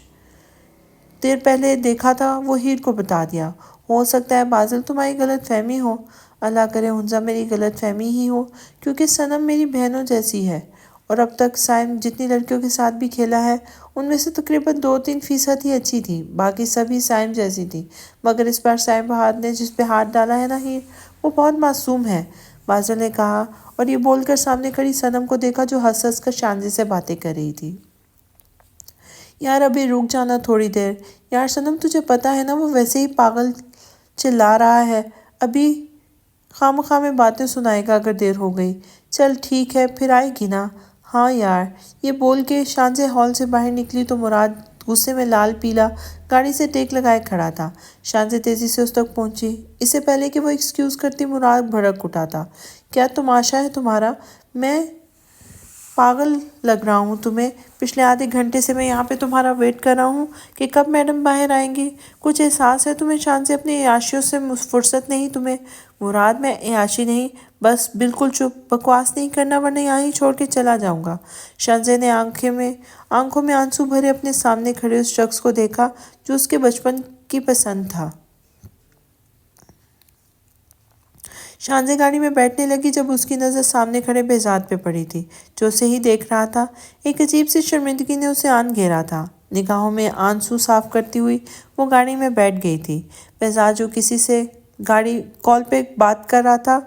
دیر پہلے دیکھا تھا وہ ہیر کو بتا دیا۔ ہو سکتا ہے بازل تمہاری غلط فہمی ہو۔ اللہ کرے حنزہ میری غلط فہمی ہی ہو، کیونکہ صنم میری بہنوں جیسی ہے، اور اب تک سائم جتنی لڑکیوں کے ساتھ بھی کھیلا ہے ان میں سے تقریباً 2-3% ہی اچھی تھی، باقی سبھی سائم جیسی تھی۔ مگر اس بار سائم بہاد نے جس پہ ہاتھ ڈالا ہے نا ہیر، وہ بہت معصوم ہے، بازل نے کہا، اور یہ بول کر سامنے کھڑی صنم کو دیکھا جو ہنس ہنس کر شانزی سے باتیں کر رہی تھی۔ یار ابھی رک جانا تھوڑی دیر۔ یار صنم تجھے پتہ ہے نا وہ ویسے ہی پاگل چلا رہا ہے، ابھی خواہ میں باتیں سنائے گا اگر دیر ہو گئی۔ چل ٹھیک ہے پھر آئے گی نا؟ ہاں یار۔ یہ بول کے شانزے ہال سے باہر نکلی تو مراد غصے میں لال پیلا گاڑی سے ٹیک لگائے کھڑا تھا۔ شانزے تیزی سے اس تک پہنچی۔ اس سے پہلے کہ وہ ایکسکیوز کرتی مراد بھڑک اٹھا تھا۔ کیا تماشا ہے تمہارا؟ میں پاگل لگ رہا ہوں تمہیں؟ پچھلے آدھے گھنٹے سے میں یہاں پہ تمہارا ویٹ کر رہا ہوں کہ کب میڈم باہر آئیں گی۔ کچھ احساس ہے تمہیں شانزے؟ اپنی عیاشیوں سے فرصت نہیں تمہیں؟ مراد میں عیاشی نہیں، بس بالکل چپ، بکواس نہیں کرنا ورنہ یہاں ہی چھوڑ کے چلا جاؤں گا۔ شانزے نے آنکھوں میں آنسو بھرے اپنے سامنے کھڑے اس شخص کو دیکھا جو اس کے بچپن کی پسند تھا۔ شانزے گاڑی میں بیٹھنے لگی جب اس کی نظر سامنے کھڑے بہزاد پہ پڑی تھی، جو اسے ہی دیکھ رہا تھا۔ ایک عجیب سی شرمندگی نے اسے آن گھیرا تھا۔ نگاہوں میں آنسو صاف کرتی ہوئی وہ گاڑی میں بیٹھ گئی تھی۔ بہزاد جو کسی سے گاڑی کال پہ بات کر رہا تھا،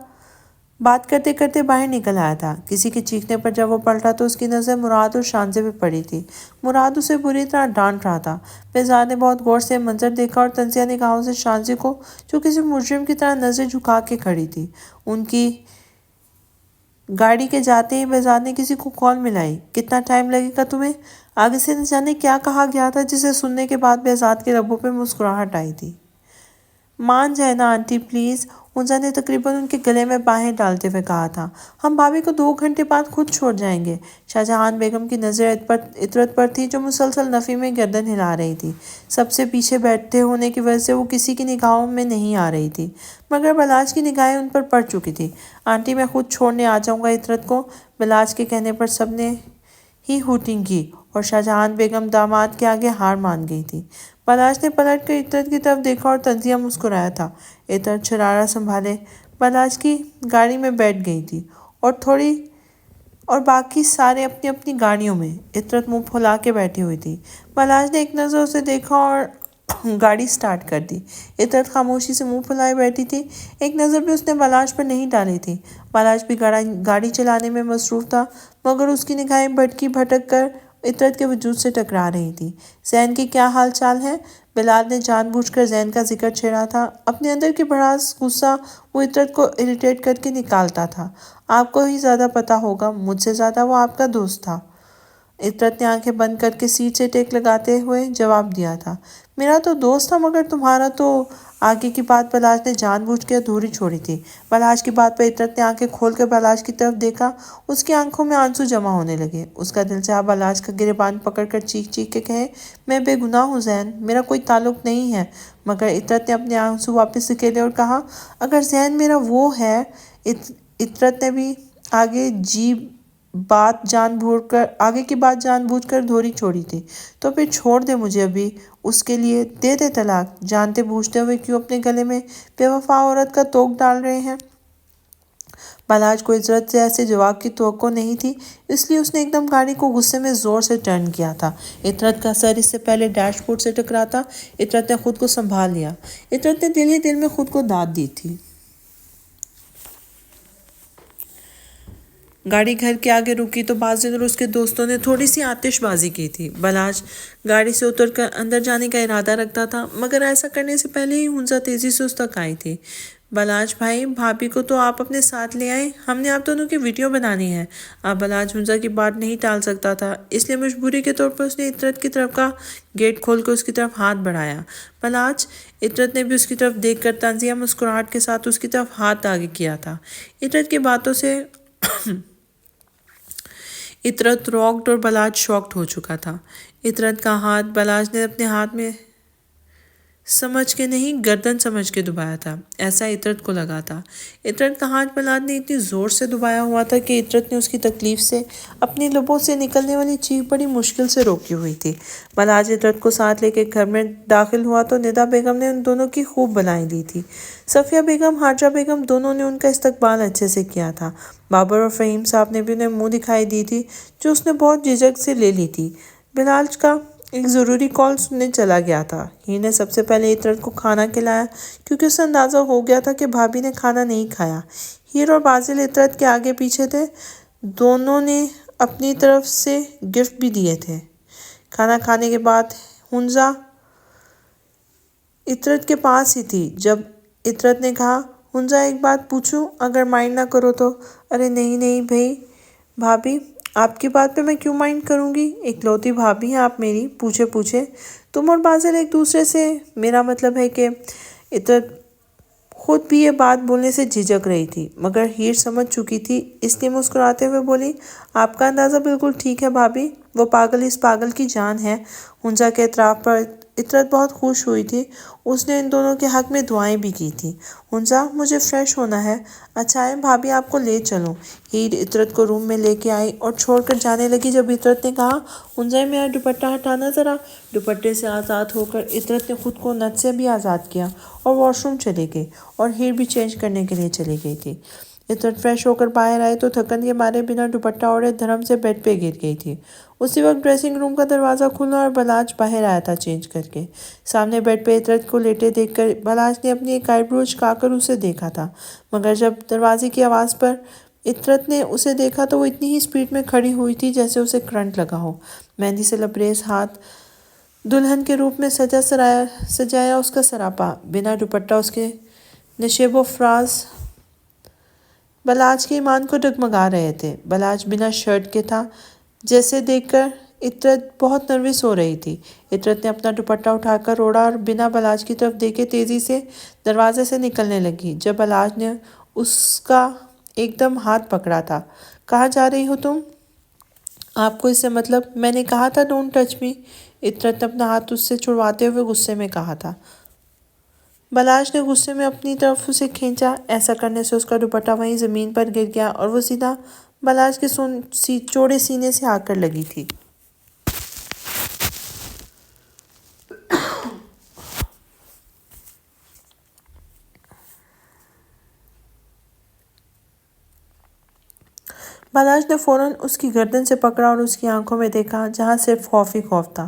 بات کرتے کرتے باہر نکل آیا تھا۔ کسی کے چیخنے پر جب وہ پلٹا تو اس کی نظر مراد اور شانزے پہ پڑی تھی۔ مراد اسے بری طرح ڈانٹ رہا تھا۔ بہزاد نے بہت غور سے منظر دیکھا اور تنزیہ نگاہوں سے شانزے کو، جو کسی مجرم کی طرح نظر جھکا کے کھڑی تھی، ان کی گاڑی کے جاتے ہی بہزاد نے کسی کو کال ملائی۔ کتنا ٹائم لگے گا تمہیں؟ آگے سے نہ جانے کیا کہا گیا تھا جسے سننے کے بعد بہزاد کے لبوں پہ مسکراہٹ آئی تھی۔ مان جائے نا آنٹی پلیز، حنزہ نے تقریباً ان کے گلے میں باہیں ڈالتے ہوئے کہا تھا۔ ہم بھابھی کو 2 گھنٹے بعد خود چھوڑ جائیں گے۔ شاہجہان بیگم کی نظر عطرت پر تھی جو مسلسل نفی میں گردن ہلا رہی تھی۔ سب سے پیچھے بیٹھے ہونے کی وجہ سے وہ کسی کی نگاہوں میں نہیں آ رہی تھی، مگر بلاج کی نگاہیں ان پر پڑ چکی تھی۔ آنٹی میں خود چھوڑنے آ جاؤں گا عطرت کو۔ بلاج کے کہنے پر سب نے ہی ہوٹنگ کی اور شاہجہان بیگم داماد کے آگے ہار مان گئی تھی۔ بلاج نے پلٹ کر عطرت کی طرف دیکھا اور تنزیہ مسکرایا تھا۔ عطرت شرارہ سنبھالے بلاج کی گاڑی میں بیٹھ گئی تھی اور باقی سارے اپنی اپنی گاڑیوں میں۔ عطرت منہ پھلا کے بیٹھی ہوئی تھی۔ بلاج نے ایک نظر اسے دیکھا اور گاڑی سٹارٹ کر دی۔ عطرت خاموشی سے منہ پھلائے بیٹھی تھی، ایک نظر بھی اس نے بلاج پر نہیں ڈالی تھی۔ بلاج بھی گاڑی چلانے میں مصروف تھا، مگر اس کی نگاہیں بھٹکی بھٹک کر عطرت کے وجود سے ٹکرا رہی تھی۔ زین کی کیا حال چال ہے؟ بلال نے جان بوجھ کر زین کا ذکر چھیڑا تھا۔ اپنے اندر کی بھڑاس غصہ وہ عطرت کو اریٹیٹ کر کے نکالتا تھا۔ آپ کو ہی زیادہ پتہ ہوگا، مجھ سے زیادہ وہ آپ کا دوست تھا۔ اطرت نے آنکھیں بند کر کے سیٹ سے ٹیک لگاتے ہوئے جواب دیا تھا، میرا تو دوست تھا مگر تمہارا تو۔ آگے کی بات بلاش نے جان بوجھ کے ادھوری چھوڑی تھی۔ بلاش کی بات پر اطرت نے آنکھیں کھول کر بلاش کی طرف دیکھا۔ اس کی آنکھوں میں آنسو جمع ہونے لگے۔ اس کا دل چاہا بلاش کا گریبان پکڑ کر چیخ چیخ کے کہے، میں بے گناہ ہوں زین، میرا کوئی تعلق نہیں ہے۔ مگر اطرت نے اپنے آنسو واپس سکیلے اور کہا، اگر زین میرا وہ ہے۔ اطرت نے بھی آگے کی بات جان بوجھ کر دھوری چھوڑی تھی، تو پھر چھوڑ دے مجھے ابھی، اس کے لیے دے دے طلاق۔ جانتے بوجھتے ہوئے کیوں اپنے گلے میں بے وفا عورت کا توق ڈال رہے ہیں؟ بلاش کو اطرت سے ایسے جواب کی توقع نہیں تھی، اس لیے اس نے ایک دم گاڑی کو غصے میں زور سے ٹرن کیا تھا۔ اطرت کا سر اس سے پہلے ڈیش بورڈ سے ٹکراتا۔ اطرت نے خود کو سنبھال لیا۔ اطرت نے دل ہی دل میں خود کو داد دی تھی۔ گاڑی گھر کے آگے رکی تو بازل اور اس کے دوستوں نے تھوڑی سی آتش بازی کی تھی۔ بلاش گاڑی سے اتر کر اندر جانے کا ارادہ رکھتا تھا، مگر ایسا کرنے سے پہلے ہی ہنزا تیزی سے اس تک آئی تھی۔ بلاش بھائی، بھابھی کو تو آپ اپنے ساتھ لے آئیں، ہم نے آپ دونوں کی ویڈیو بنانی ہے۔ اب بلاش ہنزا کی بات نہیں ٹال سکتا تھا، اس لیے مجبوری کے طور پر اس نے اطرت کی طرف کا گیٹ کھول کر اس کی طرف ہاتھ بڑھایا۔ بلاش! اطرت نے بھی اس کی طرف دیکھ کر طنزیہ مسکراہٹ کے ساتھ اس کی طرف ہاتھ آگے کیا تھا۔ اطرت کی باتوں سے اطرت راکڈ اور بلاش شاکڈ ہو چکا تھا۔ اطرت کا ہاتھ بلاش نے اپنے ہاتھ میں سمجھ کے نہیں، گردن سمجھ کے دبایا تھا، ایسا اطرت کو لگا تھا۔ اطرت کا ہاتھ بلاش نے اتنی زور سے دبایا ہوا تھا کہ اطرت نے اس کی تکلیف سے اپنی لبوں سے نکلنے والی چیخ بڑی مشکل سے روکی ہوئی تھی۔ بلاش اطرت کو ساتھ لے کے گھر میں داخل ہوا تو ندا بیگم نے ان دونوں کی خوب بلائیں لی تھی۔ صفیہ بیگم، حاجرہ بیگم دونوں نے ان کا استقبال اچھے سے کیا تھا۔ بابر اور فہیم صاحب نے بھی انہیں منہ دکھائی دی تھی، جو اس نے بہت جھجک سے لے لی تھی۔ بلاش کا ایک ضروری کال سننے چلا گیا تھا۔ ہیر نے سب سے پہلے اطرت کو کھانا کھلایا، کیونکہ اسے اندازہ ہو گیا تھا کہ بھابھی نے کھانا نہیں کھایا۔ ہیر اور بازل اطرت کے آگے پیچھے تھے، دونوں نے اپنی طرف سے گفٹ بھی دیے تھے۔ کھانا کھانے کے بعد ہنزا اطرت کے پاس ہی تھی جب اطرت نے کہا، ہنزا ایک بات پوچھوں اگر مائنڈ نہ کرو تو؟ ارے نہیں نہیں بھابھی، آپ کی بات پہ میں کیوں مائنڈ کروں گی، اکلوتی بھابھی ہیں آپ میری، پوچھے تم اور بازل ایک دوسرے سے، میرا مطلب ہے کہ اطرت خود بھی یہ بات بولنے سے جھجک رہی تھی، مگر ہیر سمجھ چکی تھی، اس لیے مسکراتے ہوئے بولی، آپ کا اندازہ بالکل ٹھیک ہے بھابھی، وہ پاگل اس پاگل کی جان ہے۔ ہنزا کے اعتراف پر اطرت بہت خوش ہوئی تھی، اس نے ان دونوں کے حق میں دعائیں بھی کی تھیں۔ ہنزا، مجھے فریش ہونا ہے، اچھا ہے بھابھی آپ کو لے چلوں۔ ہیر اطرت کو روم میں لے کے آئی اور چھوڑ کر جانے لگی جب اطرت نے کہا، ہنزا میرا دوپٹہ ہٹانا ذرا۔ دوپٹے سے آزاد ہو کر اطرت نے خود کو نت سے بھی آزاد کیا اور واش روم چلے گئی، اور ہیر بھی چینج کرنے کے لیے چلی گئی تھی۔ اطرت فریش ہو کر باہر آئی تو تھکن کے مارے بنا دوپٹہ اوڑھے دھڑم سے بیڈ پہ گر گئی تھی۔ اسی وقت ڈریسنگ روم کا دروازہ کھلا اور بلاش باہر آیا تھا چینج کر کے۔ سامنے بیڈ پہ اطرت کو لیٹے دیکھ کر بلاش نے اپنی ایک آئی برو چکا کر اسے دیکھا تھا، مگر جب دروازے کی آواز پر اطرت نے اسے دیکھا تو وہ اتنی ہی سپیڈ میں کھڑی ہوئی تھی جیسے اسے کرنٹ لگا ہو۔ مہندی سے لبریز ہاتھ، دلہن کے روپ میں سجایا اس کا سراپا، بنا دوپٹہ اس کے نشیب و فراز بلاش کے ایمان کو ڈگمگا رہے تھے۔ بلاش بنا شرٹ کے تھا، جیسے دیکھ کر اطرت بہت نروس ہو رہی تھی۔ اطرت نے اپنا دوپٹہ اٹھا کر اوڑھا اور بنا بلاش کی طرف دیکھے تیزی سے دروازے سے نکلنے لگی، جب بلاش نے اس کا ایک دم ہاتھ پکڑا تھا۔ کہاں جا رہی ہو تم؟ آپ کو اس سے مطلب؟ میں نے کہا تھا ڈونٹ ٹچ می، اطرت نے اپنا ہاتھ اس سے چھڑواتے ہوئے غصے میں کہا تھا۔ بلاش نے غصے میں اپنی طرف اسے کھینچا، ایسا کرنے سے اس کا دوپٹہ وہیں زمین پر گر گیا اور وہ سیدھا بلاش کے چوڑے سینے سے آ کر لگی تھی۔ بلاش نے فوراً اس کی گردن سے پکڑا اور اس کی آنکھوں میں دیکھا، جہاں صرف خوف ہی خوف تھا۔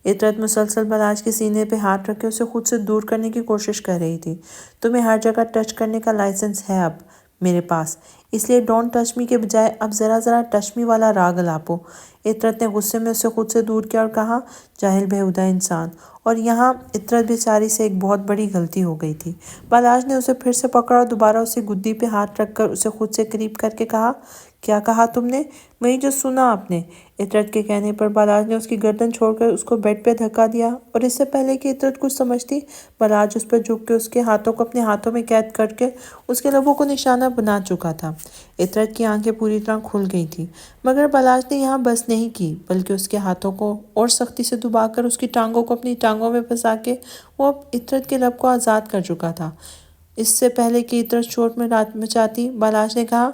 اطرت مسلسل بلاش کے سینے پہ ہاتھ رکھے اسے خود سے دور کرنے کی کوشش کر رہی تھی۔ تمہیں ہر جگہ ٹچ کرنے کا لائسنس ہے اب میرے پاس، اس لیے ڈونٹ ٹچ می کے بجائے اب ذرا ٹچ می والا راگ الاپو۔ اطرت نے غصے میں اسے خود سے دور کیا اور کہا، جاہل بیہودہ انسان۔ اور یہاں اطرت بیچاری سے ایک بہت بڑی غلطی ہو گئی تھی۔ بلاش نے اسے پھر سے پکڑا اور دوبارہ اسی گدی پہ ہاتھ رکھ کر اسے خود سے قریب کر کے کہا، کیا کہا تم نے؟ وہی جو سنا آپ نے۔ عطرت کے کہنے پر بلاج نے اس کی گردن چھوڑ کر اس کو بیڈ پہ دھکا دیا اور اس سے پہلے کہ عطرت کچھ سمجھتی، بلاج اس پر جھک کے اس کے ہاتھوں کو اپنے ہاتھوں میں قید کر کے اس کے لبوں کو نشانہ بنا چکا تھا۔ عطرت کی آنکھیں پوری طرح کھل گئی تھیں، مگر بلاج نے یہاں بس نہیں کی، بلکہ اس کے ہاتھوں کو اور سختی سے دبا کر اس کی ٹانگوں کو اپنی ٹانگوں میں پھنسا کے وہ اب عطرت کے لب کو آزاد کر چکا تھا۔ اس سے پہلے کہ عطرت شور میں رات مچاتی، بلاج نے کہا،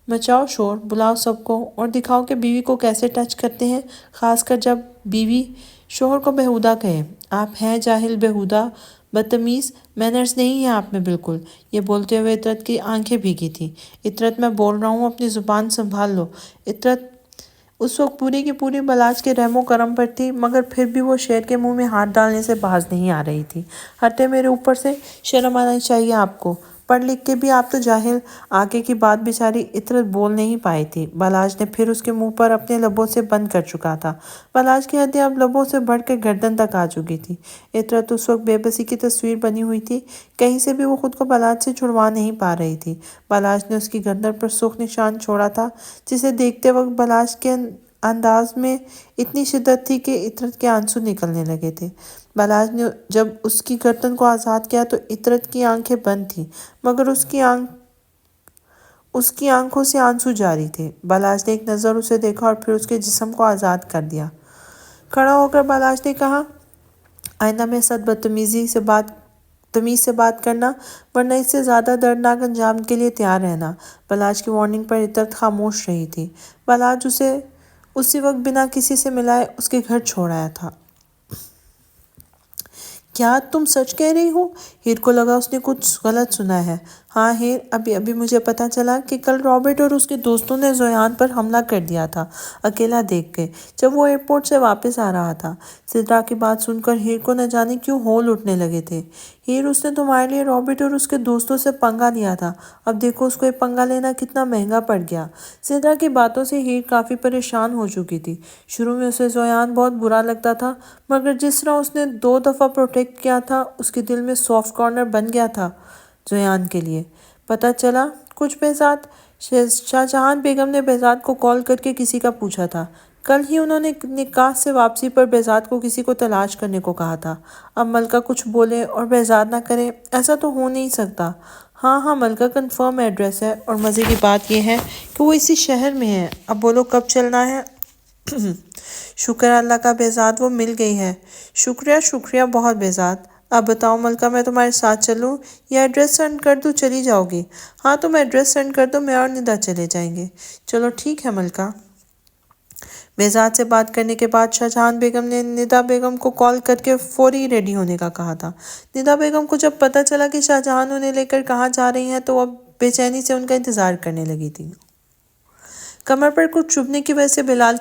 مچاؤ شور، بلاؤ سب کو اور دکھاؤ کہ بیوی کو کیسے ٹچ کرتے ہیں، خاص کر جب بیوی شوہر کو بیہودہ کہے۔ آپ ہیں جاہل، بیہودہ، بدتمیز، مینرز نہیں ہیں آپ میں بالکل۔ یہ بولتے ہوئے عطرت کی آنکھیں بھیگی تھیں۔ عطرت میں بول رہا ہوں، اپنی زبان سنبھال لو۔ عطرت اس وقت پوری کی پوری بلاج کے رحم و کرم پر تھی، مگر پھر بھی وہ شیر کے منہ میں ہاتھ ڈالنے سے باز نہیں آ رہی تھی۔ ہٹے میرے اوپر سے، شرم آنا چاہیے آپ کو، پڑھ لکھ کے بھی آپ تو جاہل۔ آگے کی بات بیچاری عطرت بول نہیں پائی تھی، بلاج نے پھر اس کے منہ پر اپنے لبوں سے بند کر چکا تھا۔ بلاج کی حدیں اب لبوں سے بڑھ کے گردن تک آ چکی تھی۔ عطرت اس وقت بے بسی کی تصویر بنی ہوئی تھی، کہیں سے بھی وہ خود کو بلاج سے چھڑوا نہیں پا رہی تھی۔ بلاج نے اس کی گردن پر سرخ نشان چھوڑا تھا، جسے دیکھتے وقت بلاج کے انداز میں اتنی شدت تھی کہ عطرت کے آنسو نکلنے لگے تھے۔ بلاج نے جب اس کی گردن کو آزاد کیا تو عطرت کی آنکھیں بند تھیں، مگر اس کی آنکھوں سے آنسو جاری تھے۔ بلاج نے ایک نظر اسے دیکھا اور پھر اس کے جسم کو آزاد کر دیا۔ کھڑا ہو کر بلاج نے کہا، آئندہ میں سخت تمیز سے بات کرنا، ورنہ اس سے زیادہ دردناک انجام کے لیے تیار رہنا۔ بلاج کی وارننگ پر عطرت خاموش رہی تھی۔ بلاج اسے اسی وقت بنا کسی سے ملائے اس کے گھر چھوڑ آیا تھا۔ کیا تم سچ کہہ رہی ہو؟ ہیر کو لگا اس نے کچھ غلط سنا ہے۔ ہاں ہیر، ابھی مجھے پتہ چلا کہ کل رابرٹ اور اس کے دوستوں نے زویان پر حملہ کر دیا تھا، اکیلا دیکھ کے، جب وہ ایئرپورٹ سے واپس آ رہا تھا۔ سدرا کی بات سن کر ہیر کو نہ جانے کیوں ہول اٹھنے لگے تھے۔ ہیر، اس نے تمہارے لیے رابرٹ اور اس کے دوستوں سے پنگا لیا تھا، اب دیکھو اس کو یہ پنگا لینا کتنا مہنگا پڑ گیا۔ سدرا کی باتوں سے ہیر کافی پریشان ہو چکی تھی۔ شروع میں اسے زویان بہت برا لگتا تھا، مگر جس طرح اس نے 2 دفعہ پروٹیکٹ کیا تھا، اس کے دل میں سافٹ کارنر بن گیا تھا زویان کے لیے۔ پتہ چلا کچھ بہزاد؟ شاہ جہان بیگم نے بہزاد کو کال کر کے کسی کا پوچھا تھا۔ کل ہی انہوں نے نکاح سے واپسی پر بہزاد کو کسی کو تلاش کرنے کو کہا تھا۔ اب ملکہ کچھ بولے اور بہزاد نہ کرے، ایسا تو ہو نہیں سکتا۔ ہاں، ملکہ کنفرم ایڈریس ہے، اور مزے کی بات یہ ہے کہ وہ اسی شہر میں ہے۔ اب بولو کب چلنا ہے؟ شکر اللہ کا بہزاد، وہ مل گئی ہے۔ شکریہ بہت بہزاد۔ اب بتاؤ ملکہ، میں تمہارے ساتھ چلوں یا ایڈریس سینڈ کر دوں، چلی جاؤ گی؟ ہاں، تم ایڈریس سینڈ کر دو، میں اور ندا چلے جائیں گے۔ چلو ٹھیک ہے ملکہ۔ بہزاد سے بات کرنے کے بعد شاہ جہان بیگم نے ندا بیگم کو کال کر کے فوری ریڈی ہونے کا کہا تھا۔ ندا بیگم کو جب پتہ چلا کہ شاہ جہان انہیں لے کر کہاں جا رہی ہیں تو وہ بے چینی سے ان کا انتظار کرنے لگی تھی۔ کمر پر کچھ چبھنے کی وجہ سے بلاج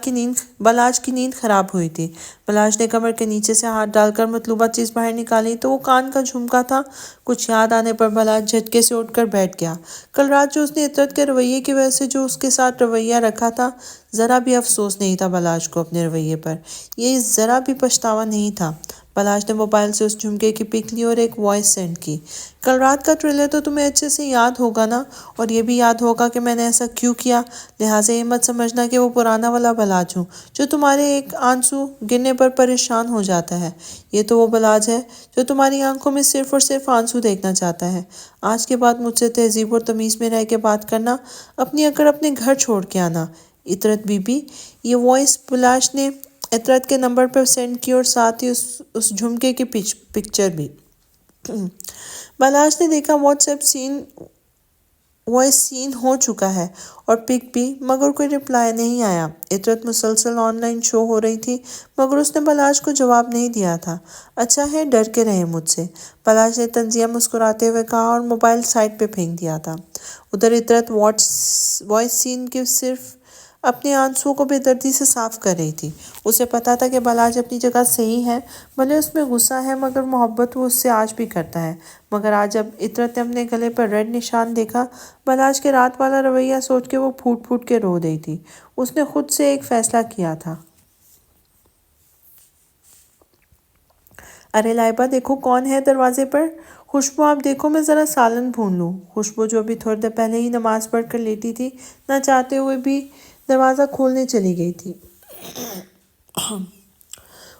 کی نیند خراب ہوئی تھی۔ بلاج نے کمر کے نیچے سے ہاتھ ڈال کر مطلوبہ چیز باہر نکالی تو وہ کان کا جھمکا تھا۔ کچھ یاد آنے پر بلاج جھٹکے سے اٹھ کر بیٹھ گیا۔ کل رات جو اس نے عطرت کے رویے کی وجہ سے جو اس کے ساتھ رویہ رکھا تھا، ذرا بھی افسوس نہیں تھا بلاج کو اپنے رویے پر، یہ ذرا بھی پچھتاوا نہیں تھا۔ بلاج نے موبائل سے اس جھمکے کی پک لی اور ایک وائس سینڈ کی۔ کل رات کا تھرلر تو تمہیں اچھے سے یاد ہوگا نا، اور یہ بھی یاد ہوگا کہ میں نے ایسا کیوں کیا، لہٰذا یہ مت سمجھنا کہ وہ پرانا والا بلاج ہوں جو تمہارے ایک آنسو گرنے پر پریشان ہو جاتا ہے۔ یہ تو وہ بلاج ہے جو تمہاری آنکھوں میں صرف اور صرف آنسو دیکھنا چاہتا ہے۔ آج کے بعد مجھ سے تہذیب اور تمیز میں رہ کے بات کرنا، اپنی اکڑ اپنے گھر چھوڑ کے آنا، عطرت بی بی۔ یہ وائس بلاج نے عطرت کے نمبر پر سینڈ کی اور ساتھ ہی اس جھمکے کی پکچر بھی۔ بلاج نے دیکھا وائس سین ہو چکا ہے اور پک بھی، مگر کوئی رپلائی نہیں آیا۔ عطرت مسلسل آن لائن شو ہو رہی تھی، مگر اس نے بلاج کو جواب نہیں دیا تھا۔ اچھا ہے، ڈر کے رہے مجھ سے، بلاج نے طنزیہ مسکراتے ہوئے کہا اور موبائل سائڈ پہ پھینک دیا تھا۔ ادھر عطرت وائس سین کے صرف اپنے آنسوؤں کو بے دردی سے صاف کر رہی تھی۔ اسے پتا تھا کہ بلاج اپنی جگہ صحیح ہے، بھلے اس میں غصہ ہے مگر محبت وہ اس سے آج بھی کرتا ہے۔ مگر آج جب عطرت نے اپنے گلے پر ریڈ نشان دیکھا، بلاج کے رات والا رویہ سوچ کے وہ پھوٹ پھوٹ کے رو رہی تھی۔ اس نے خود سے ایک فیصلہ کیا تھا۔ ارے لائبہ دیکھو کون ہے دروازے پر۔ خوشبو آپ دیکھو میں ذرا سالن بھون لوں۔ خوشبو جو ابھی تھوڑی دیر پہلے ہی نماز پڑھ کر لیٹی تھی، نہ چاہتے ہوئے بھی دروازہ کھولنے چلی گئی تھی۔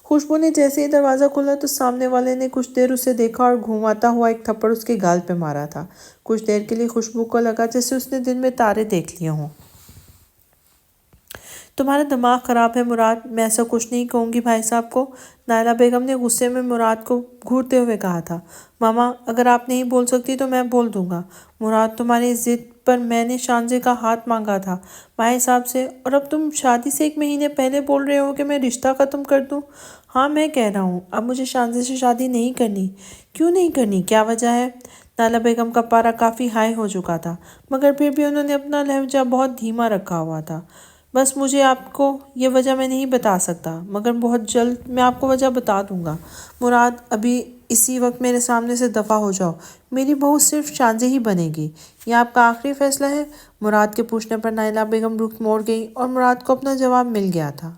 خوشبو نے جیسے ہی دروازہ کھولا تو سامنے والے نے کچھ دیر اسے دیکھا اور گھماتا ہوا ایک تھپڑ اس کے گال پہ مارا تھا۔ کچھ دیر کے لیے خوشبو کو لگا جیسے اس نے دن میں تارے دیکھ لیے ہوں۔ تمہارا دماغ خراب ہے مراد، میں ایسا کچھ نہیں کہوں گی بھائی صاحب کو، نائلہ بیگم نے غصے میں مراد کو گھورتے ہوئے کہا تھا۔ ماما اگر آپ نہیں بول سکتی تو میں بول دوں گا۔ مراد تمہاری ضد پر میں نے شانزے کا ہاتھ مانگا تھا بھائی صاحب سے، اور اب تم شادی سے 1 مہینے پہلے بول رہے ہو کہ میں رشتہ ختم کر دوں۔ ہاں میں کہہ رہا ہوں اب مجھے شانزے سے شادی نہیں کرنی۔ کیوں نہیں کرنی؟ کیا وجہ ہے؟ نائلہ بیگم کا پارا کافی ہائی ہو چکا تھا، مگر پھر بھی انہوں نے اپنا لہجہ بہت دھیما رکھا ہوا تھا۔ بس مجھے آپ کو یہ وجہ میں نہیں بتا سکتا، مگر بہت جلد میں آپ کو وجہ بتا دوں گا۔ مراد ابھی اسی وقت میرے سامنے سے دفع ہو جاؤ، میری بہو صرف شانزے ہی بنے گی۔ یہ آپ کا آخری فیصلہ ہے؟ مراد کے پوچھنے پر نائلہ بیگم رخ موڑ گئی اور مراد کو اپنا جواب مل گیا تھا۔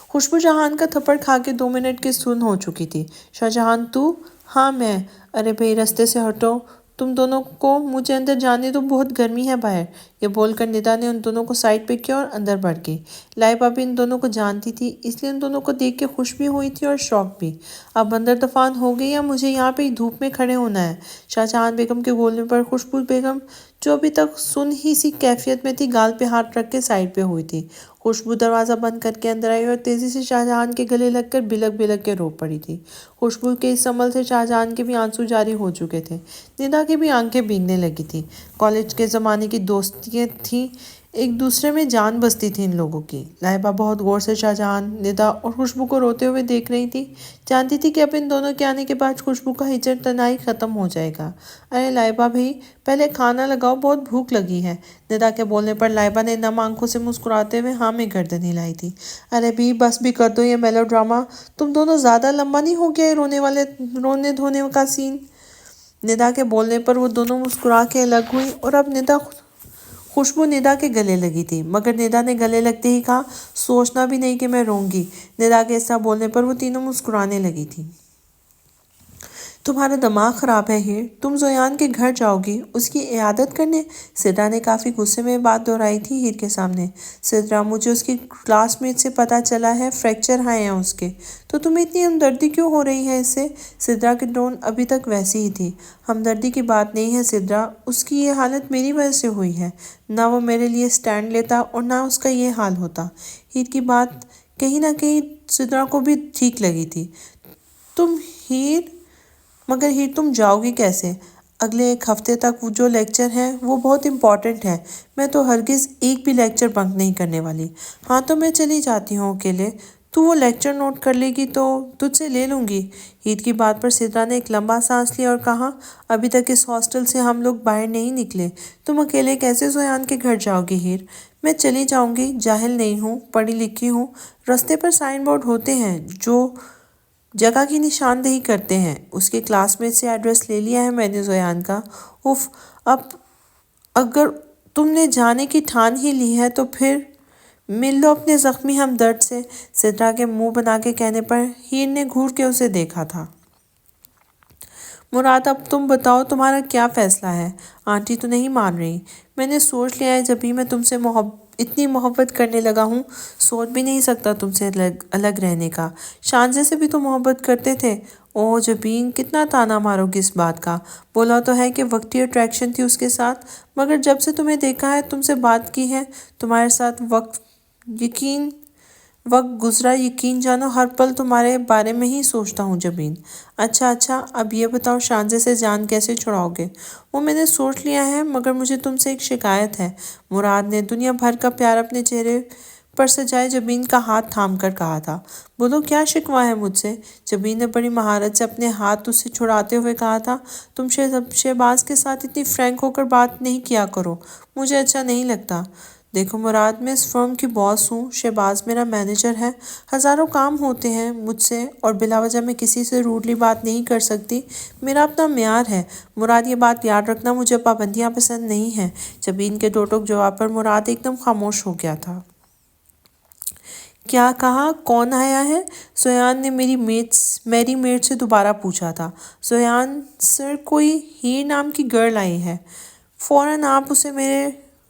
خوشبو جہان کا تھپڑ کھا کے 2 منٹ کی سن ہو چکی تھی۔ شاہجہان تو؟ ہاں میں۔ ارے بھئی رستے سے ہٹو، تم دونوں کو مجھے اندر جانے دو، بہت گرمی ہے باہر۔ یہ بول کر ندا نے ان دونوں کو سائڈ پہ کیا اور اندر بڑھ گئی۔ لائبہ بھی ان دونوں کو جانتی تھی، اس لیے ان دونوں کو دیکھ کے خوش بھی ہوئی تھی اور شوق بھی۔ اب اندر طوفان ہو گئی یا مجھے یہاں پہ دھوپ میں کھڑے ہونا ہے؟ شاہجہان بیگم کے بولنے پر خوشبو بیگم جو ابھی تک سن ہی سی کیفیت میں تھی، گال پہ ہاتھ رکھ کے سائڈ پہ ہوئی تھی۔ خوشبو دروازہ بند کر کے اندر آئی اور تیزی سے شاہجہان کے گلے لگ کر بلک بلک کے رو پڑی تھی۔ خوشبو کے اس عمل سے شاہجہان کے بھی آنسو جاری ہو چکے تھے، ندا کی بھی آنکھیں بھیگنے لگی تھی۔ کالج کے زمانے کی دوستیاں تھیں، ایک دوسرے میں جان بستی تھی ان لوگوں کی۔ لائبہ بہت غور سے شاہجہان، ندا اور خوشبو کو روتے ہوئے دیکھ رہی تھی، جانتی تھی کہ اب ان دونوں کے آنے کے بعد خوشبو کا ہجر تنہائی ختم ہو جائے گا۔ ارے لائبہ بھائی پہلے کھانا لگاؤ، بہت بھوک لگی ہے۔ ندا کے بولنے پر لائبہ نے نم آنکھوں سے مسکراتے ہوئے ہاں میں گردن ہلائی تھی۔ ارے بھی بس بھی کر دو یہ میلو ڈرامہ، تم دونوں زیادہ لمبا نہیں ہو گیا یہ رونے دھونے کا سین؟ ندا کے بولنے پر وہ دونوں مسکرا کے الگ ہوئی اور اب خوشبو ندا کے گلے لگی تھی، مگر ندا نے گلے لگتے ہی کہا سوچنا بھی نہیں کہ میں روں گی۔ ندا کے ایسا بولنے پر وہ تینوں مسکرانے لگی تھی۔ تمہارا دماغ خراب ہے ہیر، تم زویان کے گھر جاؤ گی اس کی عیادت کرنے؟ سدرا نے کافی غصے میں بات دہرائی تھی ہیر کے سامنے۔ سدرا مجھے اس کی کلاس میٹ سے پتہ چلا ہے فریکچر آئے ہیں اس کے، تو تمہیں اتنی ہمدردی کیوں ہو رہی ہے اس سے؟ سدرا کی ٹون ابھی تک ویسی ہی تھی۔ ہمدردی کی بات نہیں ہے سدرا، اس کی یہ حالت میری وجہ سے ہوئی ہے، نہ وہ میرے لیے سٹینڈ لیتا اور نہ اس کا یہ حال ہوتا۔ ہیر کی بات کہیں نہ کہیں سدرا کو بھی ٹھیک لگی تھی۔ مگر ہیر تم جاؤ گی کیسے؟ اگلے 1 ہفتے تک جو لیکچر ہیں وہ بہت امپورٹنٹ ہیں، میں تو ہرگز ایک بھی لیکچر بنک نہیں کرنے والی۔ ہاں تو میں چلی جاتی ہوں اکیلے، تو وہ لیکچر نوٹ کر لے گی تو تجھ سے لے لوں گی۔ ہیر کی بات پر سدرا نے ایک لمبا سانس لیا اور کہا ابھی تک اس ہاسٹل سے ہم لوگ باہر نہیں نکلے، تم اکیلے کیسے زویان کے گھر جاؤ گی ہیر؟ میں چلی جاؤں گی، جاہل نہیں ہوں، پڑھی لکھی ہوں، رستے پر سائن بورڈ ہوتے ہیں جو جگہ کی نشاندہی کرتے ہیں۔ اس کے کلاس میٹ سے ایڈریس لے لیا ہے میں نے زویان کا۔ اف، اب اگر تم نے جانے کی ٹھان ہی لی ہے تو پھر مل لو اپنے زخمی ہمدرد سے، سدرا کے منہ بنا کے کہنے پر ہیر نے گھور کے اسے دیکھا تھا۔ مراد اب تم بتاؤ تمہارا کیا فیصلہ ہے؟ آنٹی تو نہیں مان رہی۔ میں نے سوچ لیا ہے جب ہی میں تم سے اتنی محبت کرنے لگا ہوں، سوچ بھی نہیں سکتا تم سے الگ رہنے کا۔ شانزے سے بھی تو محبت کرتے تھے۔ اوہ جبین کتنا تانا مارو گی اس بات کا، بولا تو ہے کہ وقتی اٹریکشن تھی اس کے ساتھ، مگر جب سے تمہیں دیکھا ہے، تم سے بات کی ہے، تمہارے ساتھ وقت گزرا، یقین جانو ہر پل تمہارے بارے میں ہی سوچتا ہوں جبین۔ اچھا اب یہ بتاؤ شانزے سے جان کیسے چھڑاؤ گے؟ وہ میں نے سوچ لیا ہے، مگر مجھے تم سے ایک شکایت ہے۔ مراد نے دنیا بھر کا پیار اپنے چہرے پر سجائے جبین کا ہاتھ تھام کر کہا تھا۔ بولو کیا شکوہ ہے مجھ سے؟ جبین نے بڑی مہارت سے اپنے ہاتھ اس سے چھڑاتے ہوئے کہا تھا، تم شہباز کے ساتھ اتنی فرینک ہو کر بات نہیں کیا کرو، مجھے اچھا نہیں لگتا۔ دیکھو مراد میں اس فرم کی باس ہوں، شہباز میرا مینیجر ہے، ہزاروں کام ہوتے ہیں مجھ سے اور بلا وجہ میں کسی سے روڈلی بات نہیں کر سکتی، میرا اپنا معیار ہے۔ مراد یہ بات یاد رکھنا، مجھے پابندیاں پسند نہیں ہیں۔ جبین کے دو ٹوک جواب پر مراد ایک دم خاموش ہو گیا تھا۔ کیا کہا؟ کون آیا ہے؟ سویان نے میری میڈ سے دوبارہ پوچھا تھا۔ سویان سر، کوئی ہیر نام کی گرل آئی ہے۔ فوراً آپ اسے میرے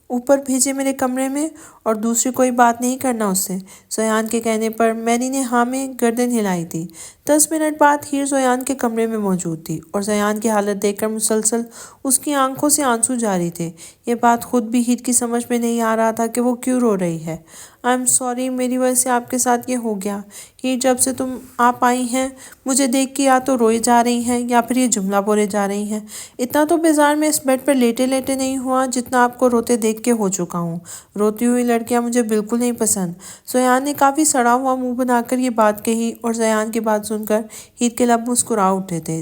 اوپر بھیجے میرے کمرے میں، اور دوسری کوئی بات نہیں کرنا اس سے۔ سویان کے کہنے پر میری نے ہاں میں گردن ہلائی تھی۔ 10 منٹ بعد ہیر سویان کے کمرے میں موجود تھی، اور سویان کی حالت دیکھ کر مسلسل اس کی آنکھوں سے آنسو جاری تھے۔ یہ بات خود بھی ہیر کی سمجھ میں نہیں آ رہا تھا کہ وہ کیوں رو رہی ہے۔ آئی ایم سوری، میری وجہ سے آپ کے ساتھ یہ ہو گیا۔ ہیر، جب سے آپ آئی ہیں مجھے دیکھ کے یا تو روئے جا رہی ہیں یا پھر یہ جملہ بولے جا رہی ہیں۔ اتنا تو بیزار میں اس بیڈ پر لیٹے لیٹے نہیں ہوا جتنا آپ کو روتے دیکھ کے ہو چکا ہوں۔ روتی ہوئی لڑکیاں مجھے بالکل نہیں پسند۔ سویان نے کافی سڑا ہوا منہ بنا کر یہ بات کہی، اور سویان کی بات سن کر ہیر کے لب مسکرا اٹھے تھے،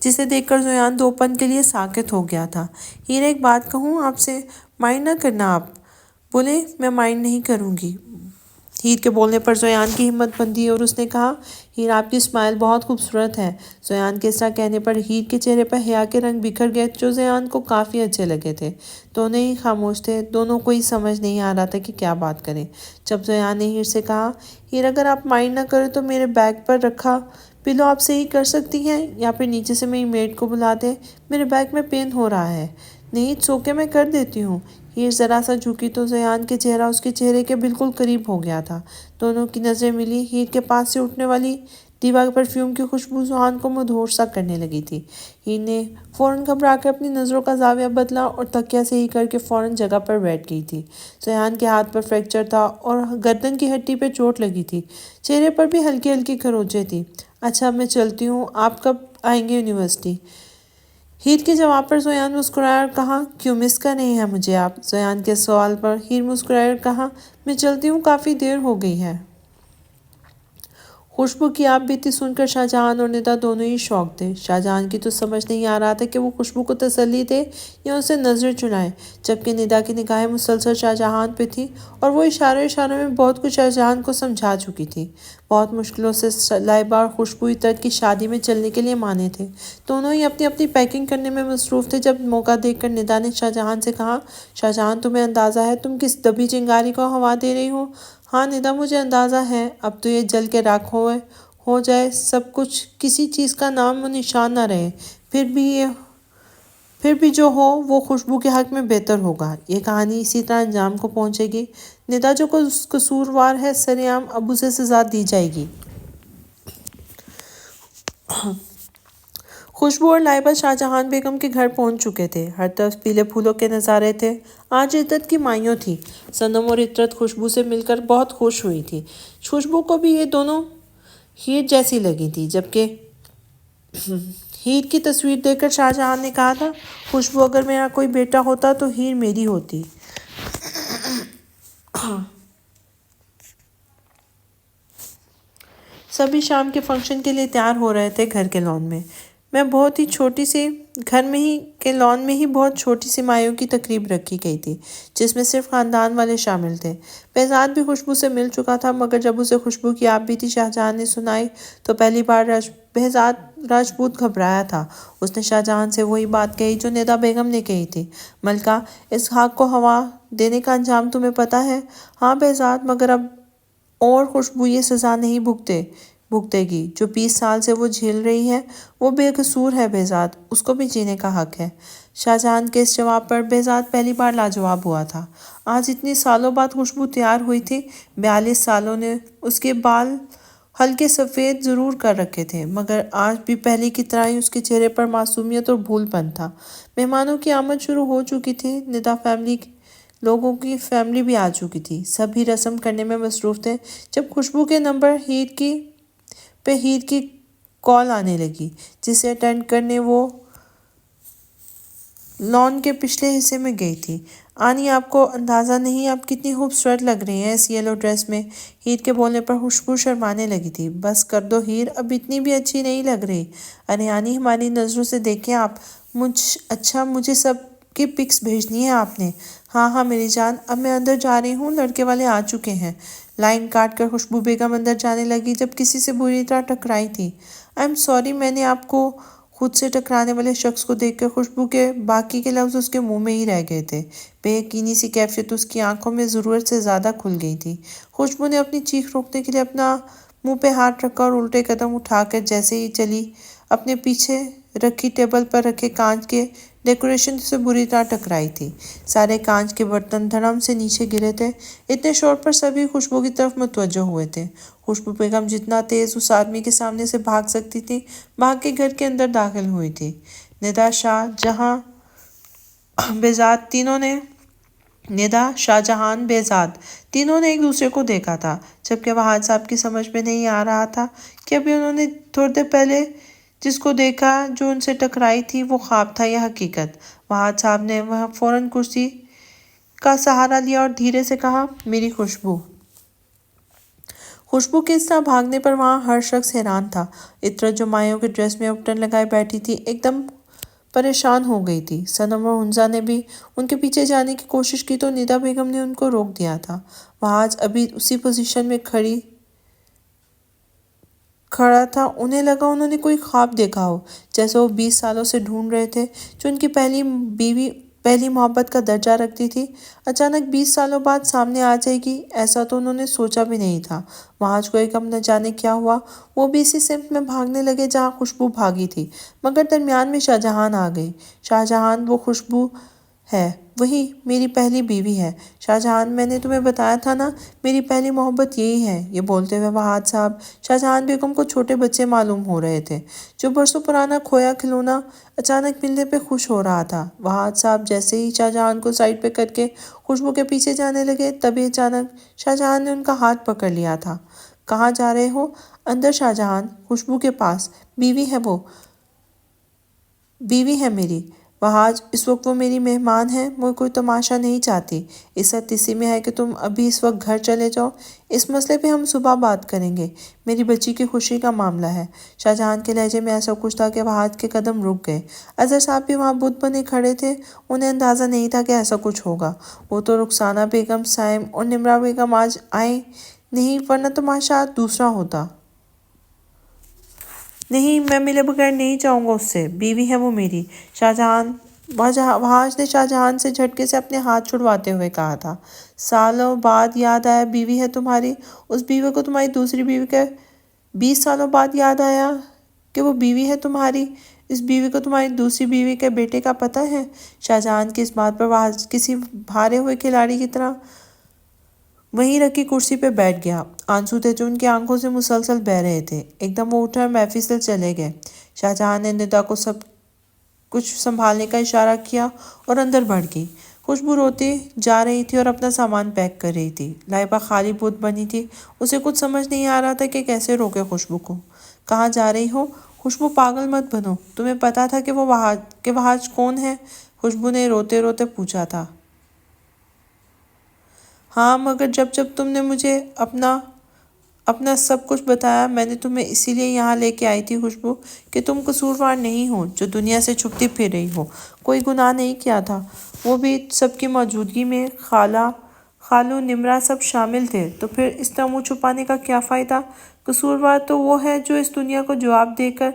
جسے دیکھ کر سویان 2 پل کے لیے ساکت ہو گیا تھا۔ ہیر، ایک بات کہوں آپ سے؟ مائنڈ نہ کرنا آپ۔ بولے، میں مائنڈ نہیں کروں گی۔ ہیر کے بولنے پر سویان کی ہمت بندھی اور اس نے کہا، ہیر آپ کی اسمائل بہت خوبصورت ہے۔ سویان کے اس طرح کہنے پر ہیر کے چہرے پر حیا کے رنگ بکھر گئے جو سویان کو کافی اچھے لگے تھے۔ دونوں ہی خاموش تھے، دونوں کو ہی سمجھ نہیں آ رہا تھا کہ کیا بات کریں۔ جب سویان نے ہیر سے کہا، ہیر اگر آپ مائنڈ نہ کریں تو میرے بیگ پر رکھا پلو آپ صحیح کر سکتی ہیں، یا پھر نیچے سے میری میڈ کو بلا دیں، میرے بیگ میں پین ہو رہا ہے۔ نہیں، اٹس اوکے، میں کر دیتی ہوں۔ ہیر ذرا سا جھکی تو سویان کے چہرہ اس کے چہرے کے بالکل قریب ہو گیا تھا۔ دونوں کی نظریں ملی۔ ہیر کے پاس سے اٹھنے والی دیوا پرفیوم کی خوشبو سویان کو مدہوش سا کرنے لگی تھی۔ ہیر نے فوراً گھبرا کر اپنی نظروں کا زاویہ بدلا اور تکیہ صحیح کر کے فوراً جگہ پر بیٹھ گئی تھی۔ سویان کے ہاتھ پر فریکچر تھا اور گردن کی ہڈی پہ چوٹ لگی تھی، چہرے پر بھی ہلکی ہلکی خروچیں تھیں۔ اچھا، اب میں چلتی ہوں، آپ کب آئیں گے یونیورسٹی؟ ہیر کے جواب پر سویان مسکرایا اور کہا، کیوں مس کر رہے ہیں مجھے آپ؟ سویان کے سوال پر ہیر مسکرائی اور کہا، میں چلتی ہوں، کافی دیر ہو گئی ہے۔ خوشبو کی آپ بیتی سن کر شاہجہاں اور ندا دونوں ہی شوق تھے۔ شاہجہاں کی تو سمجھ نہیں آ رہا تھا کہ وہ خوشبو کو تسلی دے یا اسے نظر چرائے، جبکہ ندا کی نگاہیں مسلسل شاہجہاں پہ تھیں اور وہ اشاروں میں بہت کچھ شاہجہاں کو سمجھا چکی تھی۔ بہت مشکلوں سے لائبہ اور خوشبو عطر کی شادی میں چلنے کے لیے مانے تھے۔ دونوں ہی اپنی اپنی پیکنگ کرنے میں مصروف تھے جب موقع دیکھ کر ندا نے شاہجہاں سے کہا، شاہجہاں تمہیں اندازہ ہے تم کس دبی چنگاری کو ہوا دے رہی ہو؟ ہاں ندا، مجھے اندازہ ہے، اب تو یہ جل کے راکھ ہو جائے سب کچھ، کسی چیز کا نام و نشان نہ رہے، پھر بھی جو ہو وہ خوشبو کے حق میں بہتر ہوگا۔ یہ کہانی اسی طرح انجام کو پہنچے گی۔ ندا جو قصوروار ہے سرِ عام اب اسے سزا دی جائے گی۔ خوشبو اور لائبہ شاہجہاں بیگم کے گھر پہنچ چکے تھے۔ ہر طرف پیلے پھولوں کے نظارے تھے۔ آج عطرت کی مائیوں تھیں۔ صنم اور عطرت خوشبو سے مل کر بہت خوش ہوئی تھی۔ خوشبو کو بھی یہ دونوں ہیر جیسی لگی تھی، جبکہ ہیر کی تصویر دیکھ کر شاہجہاں نے کہا تھا، خوشبو اگر میرا کوئی بیٹا ہوتا تو ہیر میری ہوتی۔ سبھی شام کے فنکشن کے لیے تیار ہو رہے تھے گھر کے لان میں۔ کے لان میں ہی بہت چھوٹی سی مائیوں کی تقریب رکھی گئی تھی، جس میں صرف خاندان والے شامل تھے۔ بہزاد بھی خوشبو سے مل چکا تھا، مگر جب اسے خوشبو کی آپ بیتی شاہجہاں نے سنائی تو پہلی بار بہزاد راجپوت گھبرایا تھا۔ اس نے شاہجہاں سے وہی بات کہی جو ندا بیگم نے کہی تھی، ملکہ، اس خاک کو ہوا دینے کا انجام تمہیں پتہ ہے؟ ہاں بہزاد، مگر اب اور خوشبو یہ سزا نہیں بھگتے گی جو 20 سال سے وہ جھیل رہی ہے۔ وہ بے قصور ہے بہزاد، اس کو بھی جینے کا حق ہے۔ شاہجہاں کے اس جواب پر بہزاد پہلی بار لاجواب ہوا تھا۔ آج اتنی سالوں بعد خوشبو تیار ہوئی تھی۔ 42 سالوں نے اس کے بال ہلکے سفید ضرور کر رکھے تھے، مگر آج بھی پہلے کی طرح ہی اس کے چہرے پر معصومیت اور بھول پن تھا۔ مہمانوں کی آمد شروع ہو چکی تھی۔ ندا لوگوں کی فیملی بھی آ چکی تھی۔ سب ہی رسم کرنے میں مصروف تھے جب خوشبو کے نمبر ہیر کی کال آنے لگی، جسے اٹینڈ کرنے وہ لان کے پچھلے حصے میں گئی تھی۔ آنی، آپ کو اندازہ نہیں آپ کتنی خوبصورت لگ رہی ہیں اس یلو ڈریس میں۔ ہیر کے بولنے پر خوشبو شرمانے لگی تھی۔ بس کر دو ہیر، اب اتنی بھی اچھی نہیں لگ رہی۔ ارے آنی، ہماری نظروں سے دیکھیں آپ۔ اچھا، مجھے سب کی پکس بھیجنی ہے آپ نے۔ ہاں میری جان، اب میں اندر جا رہی ہوں، لڑکے والے آ چکے ہیں۔ لائن کاٹ کر خوشبو بیگم اندر جانے لگی جب کسی سے بری طرح ٹکرائی تھی۔ آئی ایم سوری، میں نے آپ کو خود سے ٹکرانے والے شخص کو دیکھ کر خوشبو کے باقی کے لفظ اس کے منہ میں ہی رہ گئے تھے۔ بے یقینی سی کیفیت اس کی آنکھوں میں ضرورت سے زیادہ کھل گئی تھی۔ خوشبو نے اپنی چیخ روکنے کے لیے اپنا منہ پہ ہاتھ رکھا اور الٹے قدم اٹھا کر جیسے ہی چلی، اپنے پیچھے رکھی ٹیبل پر رکھے کانچ کے ڈیکوریشن سے بری طرح ٹکرائی تھی۔ سارے کانچ کے برتن دھڑام سے نیچے گرے تھے۔ اتنے شور پر سبھی خوشبو کی طرف متوجہ ہوئے تھے۔ خوشبو بیگم جتنا تیز اس آدمی کے سامنے سے بھاگ سکتی تھی، بھاگ کے گھر کے اندر داخل ہوئی تھی۔ ندا، شاہ جہان بہزاد تینوں نے ایک دوسرے کو دیکھا تھا، جبکہ وہاج صاحب کی سمجھ میں نہیں آ رہا تھا کہ ابھی انہوں نے تھوڑی دیر پہلے جس کو دیکھا جو ان سے ٹکرائی تھی وہ خواب تھا یا حقیقت۔ وہاج صاحب نے فوراً کرسی کا سہارا لیا اور دھیرے سے کہا، میری خوشبو۔ خوشبو کے اس طرح بھاگنے پر وہاں ہر شخص حیران تھا۔ عطرت جو مائیوں کے ڈریس میں اپٹن لگائے بیٹھی تھی، ایک دم پریشان ہو گئی تھی۔ صنم اور ہنزا نے بھی ان کے پیچھے جانے کی کوشش کی تو ندا بیگم نے ان کو روک دیا تھا۔ وہاج ابھی اسی پوزیشن میں کھڑا تھا۔ انہیں لگا انہوں نے کوئی خواب دیکھا ہو، جیسے وہ 20 سالوں سے ڈھونڈ رہے تھے، جو ان کی پہلی محبت کا درجہ رکھتی تھی، اچانک 20 سالوں بعد سامنے آ جائے گی، ایسا تو انہوں نے سوچا بھی نہیں تھا۔ وہاج کو ایک نہ جانے کیا ہوا، وہ بھی اسی سمت میں بھاگنے لگے جہاں خوشبو بھاگی تھی، مگر درمیان میں شاہجہان آ گئی۔ شاہجہان، وہ خوشبو ہے، وہی میری پہلی بیوی ہے۔ شاہجہان، میں نے تمہیں بتایا تھا نا، میری پہلی محبت یہی ہے۔ یہ بولتے ہوئے وہاج صاحب شاہجہان بیگم کو چھوٹے بچے معلوم ہو رہے تھے، جو برسوں پرانا کھویا کھلونا اچانک ملنے پہ خوش ہو رہا تھا۔ وہاج صاحب جیسے ہی شاہجہان کو سائڈ پہ کر کے خوشبو کے پیچھے جانے لگے، تبھی اچانک شاہجہان نے ان کا ہاتھ پکڑ لیا تھا۔ کہاں جا رہے ہو؟ اندر شاہجہان، خوشبو کے پاس، بیوی ہے وہ، بیوی ہے میری۔ وہاج، اس وقت وہ میری مہمان ہے، میں کوئی تماشا نہیں چاہتی۔ عزت اسی میں ہے کہ تم ابھی اس وقت گھر چلے جاؤ، اس مسئلے پہ ہم صبح بات کریں گے، میری بچی کی خوشی کا معاملہ ہے۔ شاہجہان کے لہجے میں ایسا کچھ تھا کہ وہاج کے قدم رک گئے۔ اظہر صاحب بھی وہاں بت بنے کھڑے تھے، انہیں اندازہ نہیں تھا کہ ایسا کچھ ہوگا۔ وہ تو رخسانہ بیگم، سائم اور نمرا بیگم آج آئیں نہیں، ورنہ تماشا آج دوسرا ہوتا۔ نہیں، میں ملے بغیر نہیں جاؤں گا اس سے، بیوی ہے وہ میری۔ وہاج نے شاہجہان سے جھٹکے سے اپنے ہاتھ چھڑواتے ہوئے کہا تھا۔ سالوں بعد یاد آیا بیوی ہے تمہاری، اس بیوی کو تمہاری دوسری بیوی کے 20 سالوں بعد یاد آیا کہ وہ بیوی ہے تمہاری، اس بیوی کو تمہاری دوسری بیوی کے بیٹے کا پتہ ہے۔ شاہجہان کی اس بات پر وہاج کسی ہارے ہوئے کھلاڑی کی طرح وہیں رکھی کرسی پہ بیٹھ گیا۔ آنسو تھے جو ان کی آنکھوں سے مسلسل بہہ رہے تھے۔ ایک دم وہ اٹھے اور محفل سے چلے گئے۔ شاہجہان نے ندا کو سب کچھ سنبھالنے کا اشارہ کیا اور اندر بڑھ گئی۔ خوشبو روتی جا رہی تھی اور اپنا سامان پیک کر رہی تھی۔ لائبہ خالی بت بنی تھی، اسے کچھ سمجھ نہیں آ رہا تھا کہ کیسے روکے خوشبو کو۔ کہاں جا رہی ہو؟ خوشبو، پاگل مت بنو، تمہیں پتا تھا کہ وہاج کون ہے؟ خوشبو نے روتے روتے پوچھا تھا۔ ہاں، مگر جب تم نے مجھے اپنا سب کچھ بتایا، میں نے تمہیں اسی لیے یہاں لے کے آئی تھی خوشبو، کہ تم قصوروار نہیں ہو جو دنیا سے چھپتی پھر رہی ہو، کوئی گناہ نہیں کیا تھا، وہ بھی سب کی موجودگی میں، خالو، نمرا سب شامل تھے، تو پھر اس طرح منہ چھپانے کا کیا فائدہ؟ قصوروار تو وہ ہے جو اس دنیا کو جواب دے کر،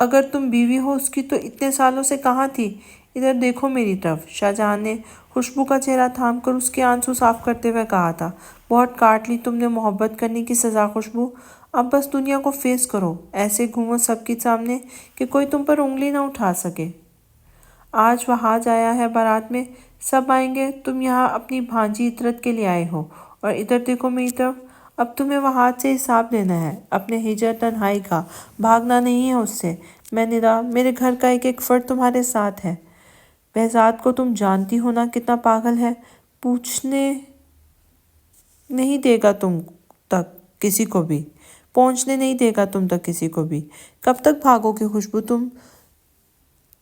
اگر تم بیوی ہو اس کی تو اتنے سالوں سے کہاں تھی؟ ادھر دیکھو میری طرف۔ شاہجہان نے خوشبو کا چہرہ تھام کر اس کے آنسو صاف کرتے ہوئے کہا تھا۔ بہت کاٹ لی تم نے محبت کرنے کی سزا خوشبو، اب بس دنیا کو فیس کرو، ایسے گھومو سب کے سامنے کہ کوئی تم پر انگلی نہ اٹھا سکے۔ آج وہاج آیا ہے بارات میں، سب آئیں گے، تم یہاں اپنی بھانجی عطرت کے لیے آئے ہو، اور ادھر دیکھو میری طرف، اب تمہیں وہاج سے حساب لینا ہے، اپنے ہجر تنہائی کا، بھاگنا نہیں ہے اس سے۔ میں ندا، میرے گھر کا ایک ایک فرد تمہارے ساتھ ہے۔ بہزاد کو تم جانتی ہو نا کتنا پاگل ہے، پہنچنے نہیں دے گا تم تک کسی کو بھی۔ کب تک بھاگو گے خوشبو؟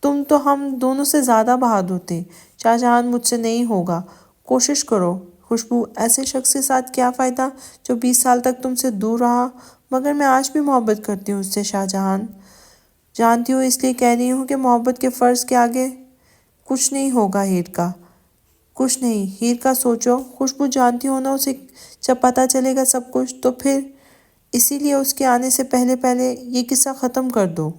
تم تو ہم دونوں سے زیادہ بہادر تھے۔ شاہجہان، مجھ سے نہیں ہوگا، کوشش کرو خوشبو، ایسے شخص کے ساتھ کیا فائدہ جو 20 سال تک تم سے دور رہا، مگر میں آج بھی محبت کرتی ہوں اس سے شاہجہان۔ جانتی ہو، اس لیے کہہ رہی ہوں کہ محبت کے فرض کے آگے کچھ نہیں ہوگا ہیر کا، کچھ نہیں، ہیر کا سوچو خوشبو، جانتی ہو نا، اسے جب پتہ چلے گا سب کچھ، تو پھر اسی لیے اس کے آنے سے پہلے پہلے یہ قصہ ختم کر دو۔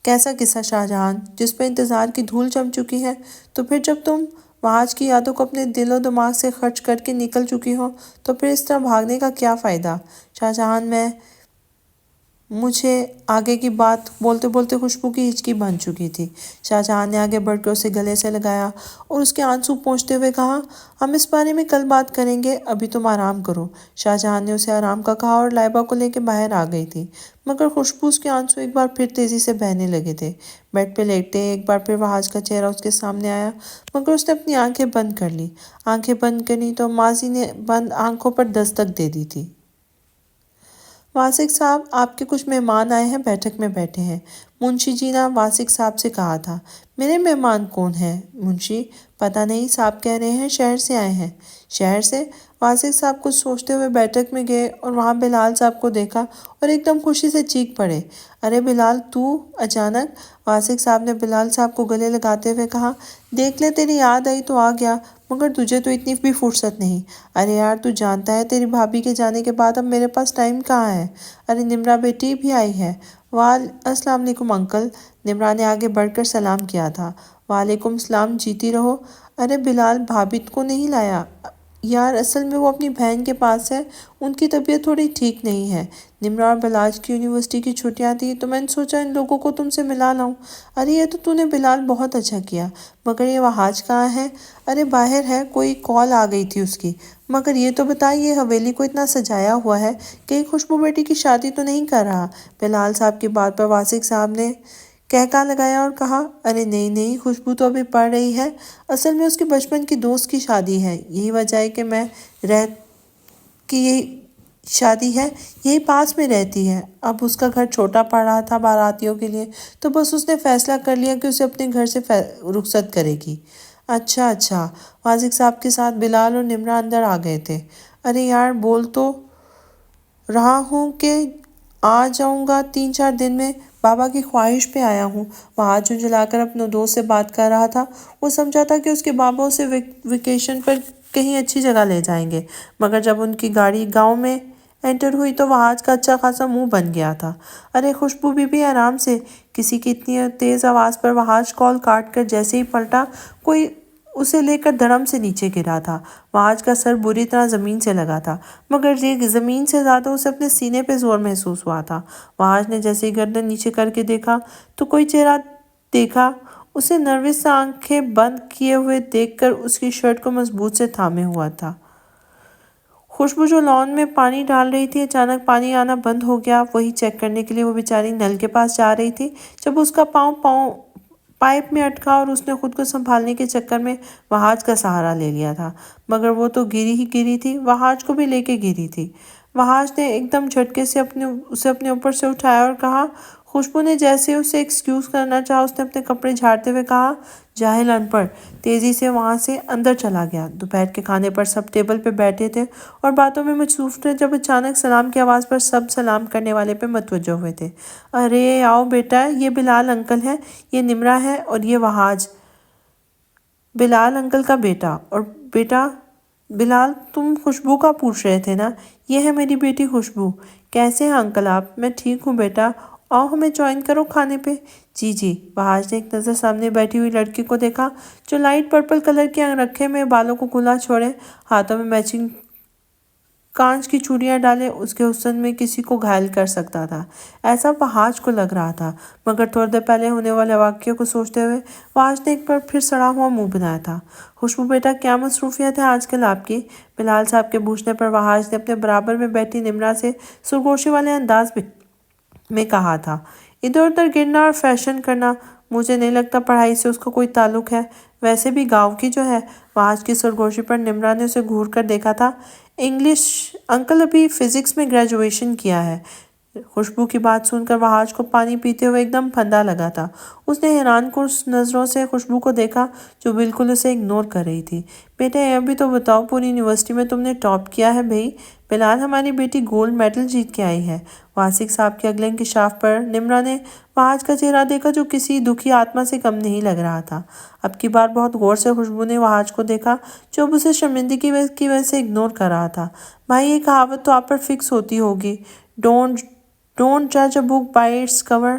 کیسا قصہ شاہجہان، جس پہ انتظار کی دھول جم چکی ہے؟ تو پھر جب تم وہاج کی یادوں کو اپنے دل و دماغ سے خرچ کر کے نکل چکی ہو تو پھر اس طرح بھاگنے کا کیا فائدہ؟ شاہجہان مجھے آگے کی بات بولتے بولتے خوشبو کی ہچکی بن چکی تھی۔ شاہجہان نے آگے بڑھ کر اسے گلے سے لگایا اور اس کے آنسو پونچھتے ہوئے کہا، ہم اس بارے میں کل بات کریں گے، ابھی تم آرام کرو۔ شاہجہان نے اسے آرام کا کہا اور لائبہ کو لے کے باہر آ گئی تھی، مگر خوشبو اس کے آنسو ایک بار پھر تیزی سے بہنے لگے تھے۔ بیڈ پہ لیٹتے ایک بار پھر وہاج کا چہرہ اس کے سامنے آیا، مگر اس نے اپنی آنکھیں بند کر لی۔ آنکھیں بند کریں تو ماضی نے بند آنکھوں پر دستک دے دی تھی۔ واسق صاحب، آپ کے کچھ مہمان آئے ہیں، بیٹھک میں بیٹھے ہیں، منشی جی نے واسق صاحب سے کہا تھا۔ میرے مہمان کون ہیں منشی؟ پتہ نہیں، صاحب کہہ رہے ہیں شہر سے آئے ہیں۔ شہر سے؟ واسق صاحب کچھ سوچتے ہوئے بیٹھک میں گئے اور وہاں بلال صاحب کو دیکھا اور ایک دم خوشی سے چیخ پڑے، ارے بلال تو! اچانک واسق صاحب نے بلال صاحب کو گلے لگاتے ہوئے کہا، دیکھ لے، تیری یاد آئی تو آ گیا، مگر تجھے تو اتنی بھی فرصت نہیں۔ ارے یار، تو جانتا ہے تیری بھابھی کے جانے کے بعد اب میرے پاس ٹائم کہاں ہے؟ ارے نمرا بیٹی بھی آئی ہے۔ السلام علیکم انکل۔ نمرا نے آگے بڑھ کر سلام کیا تھا۔ وعلیکم السلام، جیتی رہو۔ ارے بلال، بھابھی کو نہیں لایا؟ یار اصل میں وہ اپنی بہن کے پاس ہے، ان کی طبیعت تھوڑی ٹھیک نہیں ہے۔ نمرا اور بلاج کی یونیورسٹی کی چھٹیاں تھیں تو میں نے سوچا ان لوگوں کو تم سے ملا لاؤں۔ ارے یہ تو نے بلال بہت اچھا کیا، مگر یہ وہاج کہاں ہے؟ ارے باہر ہے، کوئی کال آ گئی تھی اس کی۔ مگر یہ تو بتا، یہ حویلی کو اتنا سجایا ہوا ہے، کہیں خوشبو بیٹی کی شادی تو نہیں کر رہا؟ بلال صاحب کی بات پر واسق صاحب نے کہکا لگایا اور کہا، ارے نہیں نہیں، خوشبو تو ابھی پڑھ رہی ہے، اصل میں اس کے بچپن کی دوست کی شادی ہے، یہی وجہ ہے کہ یہی شادی ہے، یہی پاس میں رہتی ہے۔ اب اس کا گھر چھوٹا پڑ رہا تھا باراتیوں کے لیے، تو بس اس نے فیصلہ کر لیا کہ اسے اپنے گھر سے رخصت کرے گی۔ اچھا اچھا۔ واسق صاحب کے ساتھ بلال اور نمرا اندر آ گئے تھے۔ ارے یار، بول تو رہا ہوں کہ آ جاؤں گا 3-4 دن میں، بابا کی خواہش پہ آیا ہوں۔ وہاں جھنجھلا کر اپنے دوست سے بات کر رہا تھا۔ وہ سمجھا تھا کہ اس کے بابا اسے ویکیشن پر کہیں اچھی جگہ لے جائیں گے، مگر جب ان کی گاڑی گاؤں میں انٹر ہوئی تو وہاج کا اچھا خاصا منہ بن گیا تھا۔ ارے خوشبو بی بی، آرام سے! کسی کی اتنی تیز آواز پر وہاج کال کاٹ کر جیسے ہی پلٹا، کوئی اسے لے کر دھڑم سے نیچے گرا تھا۔ وہاج کا سر بری طرح زمین سے لگا تھا، مگر زمین سے زیادہ اسے اپنے سینے پہ زور محسوس ہوا تھا۔ وہاج نے جیسے ہی گردن نیچے کر کے دیکھا تو کوئی چہرہ دیکھا، اسے نروس سا آنکھیں بند کیے ہوئے دیکھ کر اس کی شرٹ کو مضبوط سے تھامے ہوا تھا۔ خوشبو جو لان میں پانی ڈال رہی تھی، اچانک پانی آنا بند ہو گیا۔ وہی چیک کرنے کے لیے وہ بیچاری نل کے پاس جا رہی تھی جب اس کا پاؤں پائپ میں اٹکا اور اس نے خود کو سنبھالنے کے چکر میں وہاج کا سہارا لے لیا تھا، مگر وہ تو گری ہی گری تھی، وہاج کو بھی لے کے گری تھی۔ وہاج نے ایک دم جھٹکے سے اسے اپنے اوپر سے اٹھایا اور کہا، خوشبو نے جیسے اسے ایکسکیوز کرنا چاہا، اس نے اپنے کپڑے جھاڑتے ہوئے کہا، جاہل ان پڑھ، تیزی سے وہاں سے اندر چلا گیا۔ دوپہر کے کھانے پر سب ٹیبل پہ بیٹھے تھے اور باتوں میں مصروف تھے جب اچانک سلام کی آواز پر سب سلام کرنے والے پہ متوجہ ہوئے تھے۔ ارے آؤ بیٹا، یہ بلال انکل ہے، یہ نمرا ہے اور یہ وہاج، بلال انکل کا بیٹا۔ اور بیٹا بلال، تم خوشبو کا پوچھ رہے تھے نا؟ یہ ہے میری بیٹی خوشبو۔ کیسے ہیں انکل آپ؟ میں ٹھیک ہوں بیٹا، آؤ ہمیں جوائن کرو کھانے پہ۔ جی جی۔ وہاج نے ایک نظر سامنے بیٹھی ہوئی لڑکی کو دیکھا جو لائٹ پرپل کلر کے انگرکھے میں بالوں کو کھلا چھوڑے، ہاتھوں میں میچنگ کانچ کی چوڑیاں ڈالے اس کے حسن میں کسی کو گھائل کر سکتا تھا، ایسا وہاج کو لگ رہا تھا۔ مگر تھوڑی دیر پہلے ہونے والے واقعے کو سوچتے ہوئے وہاج نے ایک بار پھر سڑا ہوا منہ بنایا تھا۔ خوشبو بیٹا، کیا مصروفیت ہے آج کل آپ کی؟ بلال صاحب کے پوچھنے پر وہاج نے اپنے برابر میں بیٹھی نمرا سے سرگوشی والے انداز میں کہا تھا، ادھر ادھر گرنا اور فیشن کرنا مجھے نہیں لگتا پڑھائی سے اس کا کوئی تعلق ہے، ویسے بھی گاؤں کی جو ہے۔ وہاج کی سرگوشی پر نمرا نے اسے گھور کر دیکھا تھا۔ انگلش انکل ابھی فزکس میں گریجویشن کیا ہے۔ خوشبو کی بات سن کر وہاج کو پانی پیتے ہوئے ایک دم پھندا لگا تھا۔ اس نے حیران کن نظروں سے خوشبو کو دیکھا جو بالکل اسے اگنور کر رہی تھی۔ بیٹا یہ بھی تو بتاؤ، پوری یونیورسٹی میں تم نے ٹاپ کیا ہے بھائی؟ بلال، ہماری بیٹی گولڈ میڈل جیت کے آئی ہے۔ واسق صاحب کے اگلے انکشاف پر نمرا نے وہاج کا چہرہ دیکھا جو کسی دکھی آتما سے کم نہیں لگ رہا تھا۔ اب کی بار بہت غور سے خوشبو نے وہاج کو دیکھا جو اب اسے شرمندگی کی وجہ سے اگنور کر رہا تھا۔ بھائی یہ کہاوت تو آپ پر فکس ہوتی ہوگی، ڈونٹ جج اے بک بائی اٹس کور۔